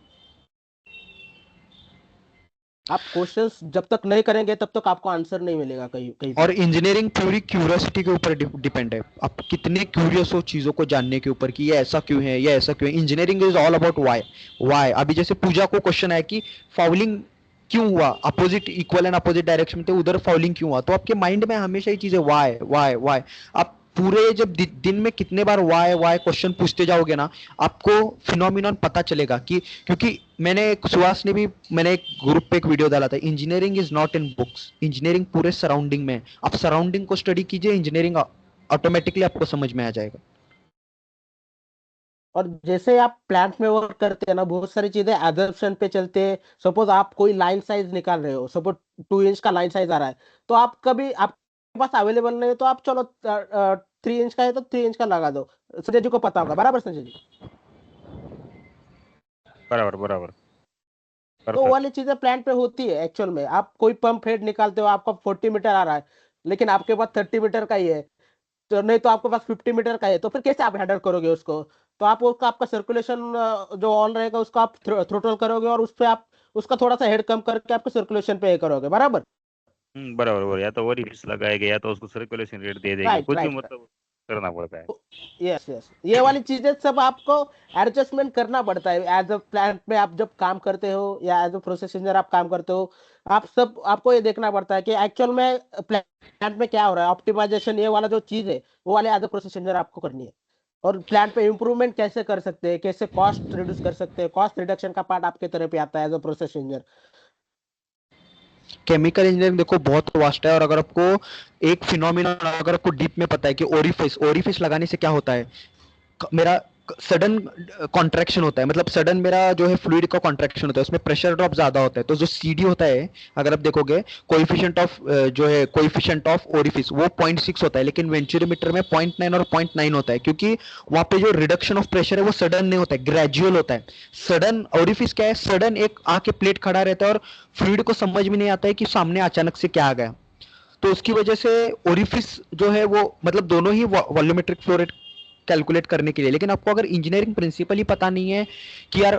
आप क्वेश्चंस जब तक नहीं करेंगे तब तक आपको आंसर नहीं मिलेगा कहीं कहीं और पे। इंजीनियरिंग पूरी क्यूरियोसिटी के ऊपर डिपेंड है, आप कितने क्यूरियस हो चीजों को जानने के ऊपर कि ये ऐसा क्यों है, ये ऐसा क्यों है। Engineering is all about why. Why, अभी जैसे पूजा को क्वेश्चन है कि फाउलिंग क्यों हुआ, opposite equal and opposite direction में थे, उधर फाउलिंग क्यों हुआ, तो आपके माइंड में हमेशा ये चीजें वाई वाई वाई। आप पूरे जब दिन में कितने बार वाई वाई क्वेश्चन पूछते जाओगे ना, आपको फिनोमिनन पता चलेगा कि, क्योंकि मैंने एक सुहास ने भी, मैंने एक ग्रुप पे एक वीडियो डाला था, engineering is not in books, engineering पूरे सराउंडिंग में है। आप सराउंडिंग को स्टडी कीजिए, इंजीनियरिंग ऑटोमेटिकली आपको समझ में आ जाएगा। और जैसे आप प्लांट में वर्क करते हैं ना, बहुत सारी चीजें एजम्पशन पे चलते हैं। सपोज आप कोई लाइन साइज निकाल रहे हो, सपोज 2 इंच का लाइन साइज आ रहा है, तो आप कभी आपके पास अवेलेबल नहीं है तो आप चलो 3 इंच का है तो 3 इंच का लगा दो। संजय जी को पता होगा, बराबर संजय जी? बराबर बराबर। तो वो परफेक्ट। वाली चीजें प्लांट पे होती है एक्चुअल में। आप कोई पंप हेड निकालते हो, आपका 40 मीटर आ रहा है, लेकिन आपके पास 30 मीटर का ही है, तो नहीं तो आपके पास 50 मीटर का है, तो फिर कैसे आप हैंडल करोगे उसको? तो आप उसका, आपका सर्कुलेशन जो ऑन रहेगा उसको आप थ्रोटल करोगे, और उस पे आप उसका थोड़ा सा हेड कम करके आपके सर्कुलेशन पे ये करोगे, बराबर? बराबर बराबर, या तो ओरिफिस लगाएगा या तो उसको सर्कुलेशन रेट दे देंगे, राइट कुछ भी राइट। मतलब करना पड़ता है। यस यस, ये वाली चीजें सब आपको एडजस्टमेंट करना पड़ता है एज अ प्लांट में। आप जब काम करते हो या एज अ प्रोसेस इंजीनियर आप काम करते हो, आप सब आपको ये देखना पड़ता है कि एक्चुअल में प्लांट में क्या हो रहा है। ऑप्टिमाइजेशन ये वाला जो चीज है, वो वाले एज अ प्रोसेस इंजीनियर आपको करनी है। और प्लांट पे इम्प्रूवमेंट कैसे कर सकते हैं, कैसे कॉस्ट रिड्यूस कर सकते हैं, कॉस्ट रिडक्शन का पार्ट आपके तरफ पे आता है as a process engineer. Chemical engineering देखो बहुत वास्ट है, और अगर आपको एक फिनोमिना, अगर आपको डीप में पता है कि ओरिफिस ओरिफिस लगाने से क्या होता है, मेरा सडन कॉन्ट्रैक्शन होता है, मतलब सडन मेरा जो है फ्लूइड का कॉन्ट्रैक्शन होता है, उसमें प्रेशर ड्रॉप ज्यादा होता है। तो जो सीडी होता है, अगर आप देखोगे कोएफिशिएंट ऑफ जो है कोएफिशिएंट ऑफ ओरिफिस वो 0.6 होता है, लेकिन वेंचुरीमीटर में 0.9 और 0.9 होता है, क्योंकि वहां पे जो रिडक्शन ऑफ प्रेशर है वो सडन नहीं होता है, ग्रेजुअल होता है। सडन ओरिफिस क्या है, सडन एक आके प्लेट खड़ा रहता है और फ्लूइड को समझ में नहीं आता है कि सामने अचानक से क्या आ गया। तो उसकी वजह से ओरिफिस जो है वो, मतलब दोनों ही वॉल्यूमेट्रिक फ्लो रेट कैलकुलेट करने के लिए। लेकिन आपको अगर इंजीनियरिंग प्रिंसिपल ही पता नहीं है कि यार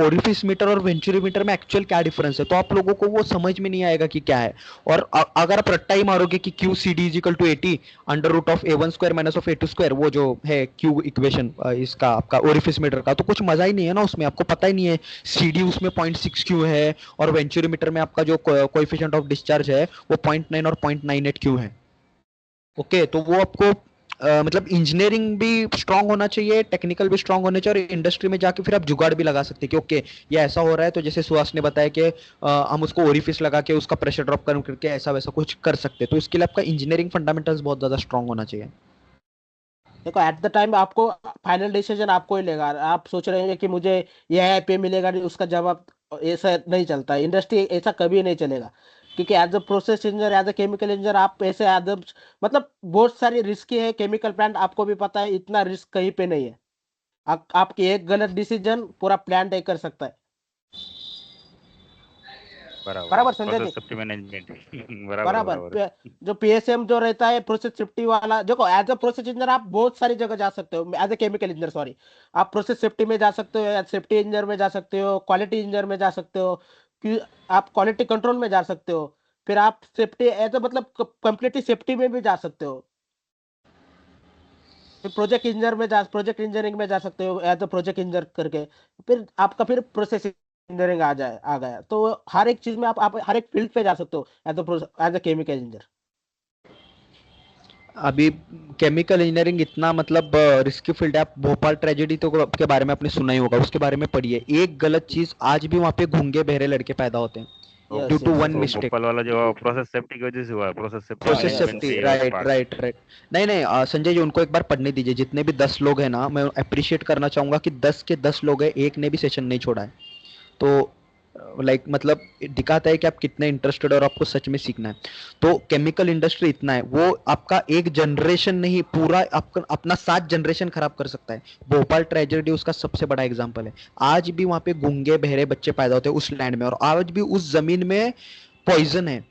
ओरिफिस मीटर और वेंचुरी मीटर में एक्चुअल क्या डिफरेंस है, तो आप लोगों को वो समझ में नहीं आएगा कि क्या है। और अगर आप रट्टा ही मारोगे कि Q C D is equal to 80 under root of A1 square minus of A2 square, वो जो है क्यू इक्वेशन इसका आपका ओरिफिस मीटर का, तो कुछ मजा ही नहीं है ना उसमें। आपको पता ही नहीं है सी डी उसमें 0.6 क्यू है, और वेंचुरी मीटर में आपका जो कोएफिशिएंट ऑफ डिस्चार्ज है वो 0.9 और 0.98 क्यू है। ओके, तो वो आपको मतलब इंजीनियरिंग भी स्ट्रांग होना चाहिए, टेक्निकल भी स्ट्रांग होना चाहिए, और इंडस्ट्री में जाके फिर आप जुगाड़ भी लगा सकते हैं कि ओके ये ऐसा हो रहा है, तो जैसे सुहास ने बताया कि हम उसको ओरिफिस लगा के उसका प्रेशर ड्रॉप करके ऐसा वैसा कुछ कर सकते हैं। तो इसके लिए आपका इंजीनियरिंग फंडामेंटल्स बहुत ज्यादा स्ट्रांग होना चाहिए। देखो, एट द टाइम आपको फाइनल डिसीजन आपको ही लेगा। आप सोच रहे हैं कि मुझे यह पे मिलेगा नहीं, उसका जवाब ऐसा नहीं चलता। इंडस्ट्री ऐसा कभी नहीं चलेगा, क्योंकि as a process engineer, as a chemical engineer, आप ऐसे एज मतलब बहुत सारी रिस्की है केमिकल प्लांट। आपको भी पता है इतना रिस्क कहीं पे नहीं है। आपकी एक गलत डिसीजन पूरा प्लांट एक कर सकता है, बराबर, बराबर संजय प्रोसेस जी? Safety management. बराबर बराबर। बराबर। जो पीएसएम जो रहता है, प्रोसेस सेफ्टी वाला, देखो एज अ प्रोसेस इंजीनियर आप बहुत सारी जगह जा सकते हो। As a chemical engineer, sorry, आप प्रोसेस सेफ्टी में जा सकते हो, सेफ्टी इंजीनियर में जा सकते हो, क्वालिटी इंजीनियर में जा सकते हो, कि आप क्वालिटी कंट्रोल में जा सकते हो, फिर आप सेफ्टी एज अ मतलब कंप्लीटली सेफ्टी में भी जा सकते हो, फिर प्रोजेक्ट इंजीनियरिंग में जा सकते हो एज अ प्रोजेक्ट इंजीनियर करके। फिर आपका फिर प्रोसेस इंजीनियरिंग आ गया। तो हर एक चीज में आप हर एक फील्ड पे जा सकते हो एज अ केमिकल इंजीनियर। अभी केमिकल इंजीनियरिंग इतना मतलब रिस्की फील्ड है। आप भोपाल ट्रेजेडी तो के बारे में आपने सुना ही होगा, उसके बारे में पढ़िए। एक गलत चीज, आज भी वहां पे गूंगे बहरे लड़के पैदा होते हैं, Yes, due to yes, one yes. Mistake. Bhopal वाला जो प्रोसेस सेफ्टी की वजह से हुआ है, process safety process yes, management safety, yes. Right part. Right right. नहीं नहीं संजय जी, उनको एक बार पढ़ने दीजिए। जितने भी 10 लोग हैं ना, मैं अप्रिशिएट करना चाहूंगा कि 10 के 10 लोग हैं, एक ने भी सेशन नहीं छोड़ा है। तो लाइक मतलब दिखाता है कि आप कितने इंटरेस्टेड और आपको सच में सीखना है। तो केमिकल इंडस्ट्री इतना है, वो आपका एक जनरेशन नहीं, पूरा आपका अपना 7 जनरेशन खराब कर सकता है। भोपाल ट्रेजेडी उसका सबसे बड़ा एग्जांपल है। आज भी वहां पे गूंगे बहरे बच्चे पैदा होते हैं उस लैंड में, और आज भी उस जमीन में पॉइजन है।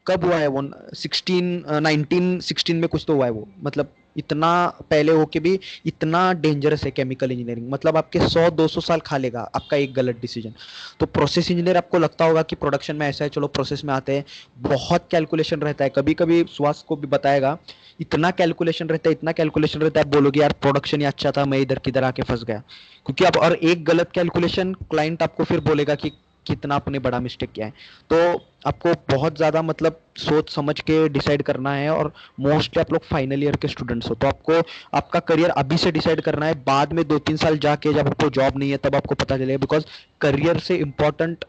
कब हुआ है वो? 1916 में कुछ तो हुआ है वो। मतलब इतना पहले हो के भी इतना डेंजरस है केमिकल इंजीनियरिंग। मतलब आपके 100-200 साल खा लेगा आपका एक गलत डिसीजन। तो प्रोसेस इंजीनियर, आपको लगता होगा कि प्रोडक्शन में ऐसा है, चलो प्रोसेस में आते हैं, बहुत कैलकुलेशन रहता है। कभी कभी सुहास को भी बताएगा, इतना कैलकुलेशन रहता है, इतना कैलकुलेशन रहता है, आप बोलोगे यार प्रोडक्शन ही अच्छा था, मैं इधर किधर आके फंस गया। क्योंकि आप, और एक गलत कैलकुलेशन क्लाइंट आपको फिर बोलेगा कि कितना आपने बड़ा मिस्टेक किया है। तो आपको बहुत ज़्यादा मतलब सोच समझ के डिसाइड करना है। और मोस्टली आप लोग फाइनल ईयर के स्टूडेंट्स हो, तो आपको आपका करियर अभी से डिसाइड करना है। बाद में 2-3 साल जाके जब आपको जॉब नहीं है तब आपको पता चलेगा। बिकॉज करियर से इम्पोर्टेंट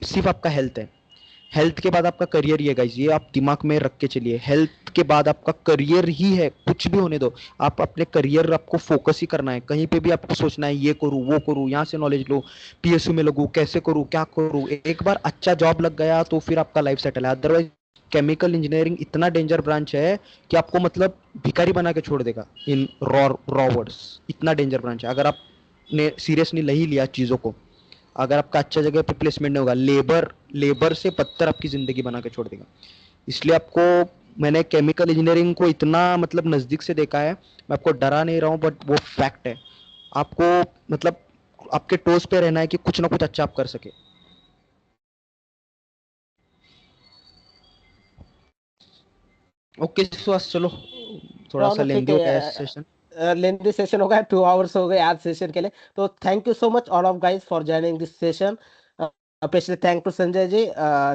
सिर्फ आपका हेल्थ है। हेल्थ के बाद आपका करियर ही है गाइस, ये आप दिमाग में रख के चलिए। हेल्थ के बाद आपका करियर ही है, कुछ भी होने दो, आप अपने करियर आपको फोकस ही करना है। कहीं पे भी आपको सोचना है ये करूँ वो करूँ, यहाँ से नॉलेज लो, पीएसयू में लगूँ, कैसे करूँ क्या करूँ। एक बार अच्छा जॉब लग गया तो फिर आपका लाइफ सेटल है। अदरवाइज केमिकल इंजीनियरिंग इतना डेंजर ब्रांच है कि आपको मतलब भिखारी बना के छोड़ देगा। इन रॉ वर्ड्स, इतना डेंजर ब्रांच है। अगर आपने सीरियसली नहीं लिया चीज़ों को, अगर आपका अच्छा जगह पे प्लेसमेंट नहीं होगा, लेबर से बदतर आपकी जिंदगी बना के छोड़ देगा। इसलिए आपको, मैंने केमिकल इंजीनियरिंग को इतना मतलब नजदीक से देखा है, मैं आपको डरा नहीं रहा हूँ, बट वो फैक्ट है। आपको मतलब आपके टोस पे रहना है कि कुछ ना कुछ अच्छा आप कर सके। ओके सुहास, चलो थोड़ा सा चलो ठीक लेंदी हो गया है। सेशन। लेंथी सेशन हो गया, 2 आवर्स हो गए आज सेशन के लिए। तो thank you so much all of guys for joining this session. Especially thank to Sanjay ji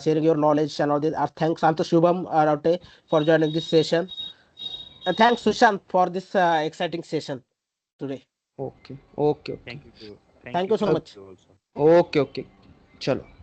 sharing your knowledge and all this. Thanks Santo Shubham Raute for joining this session. And thanks Sushant for this exciting session today. Okay okay okay thank you Thank you so to much. Also. Okay okay, चलो।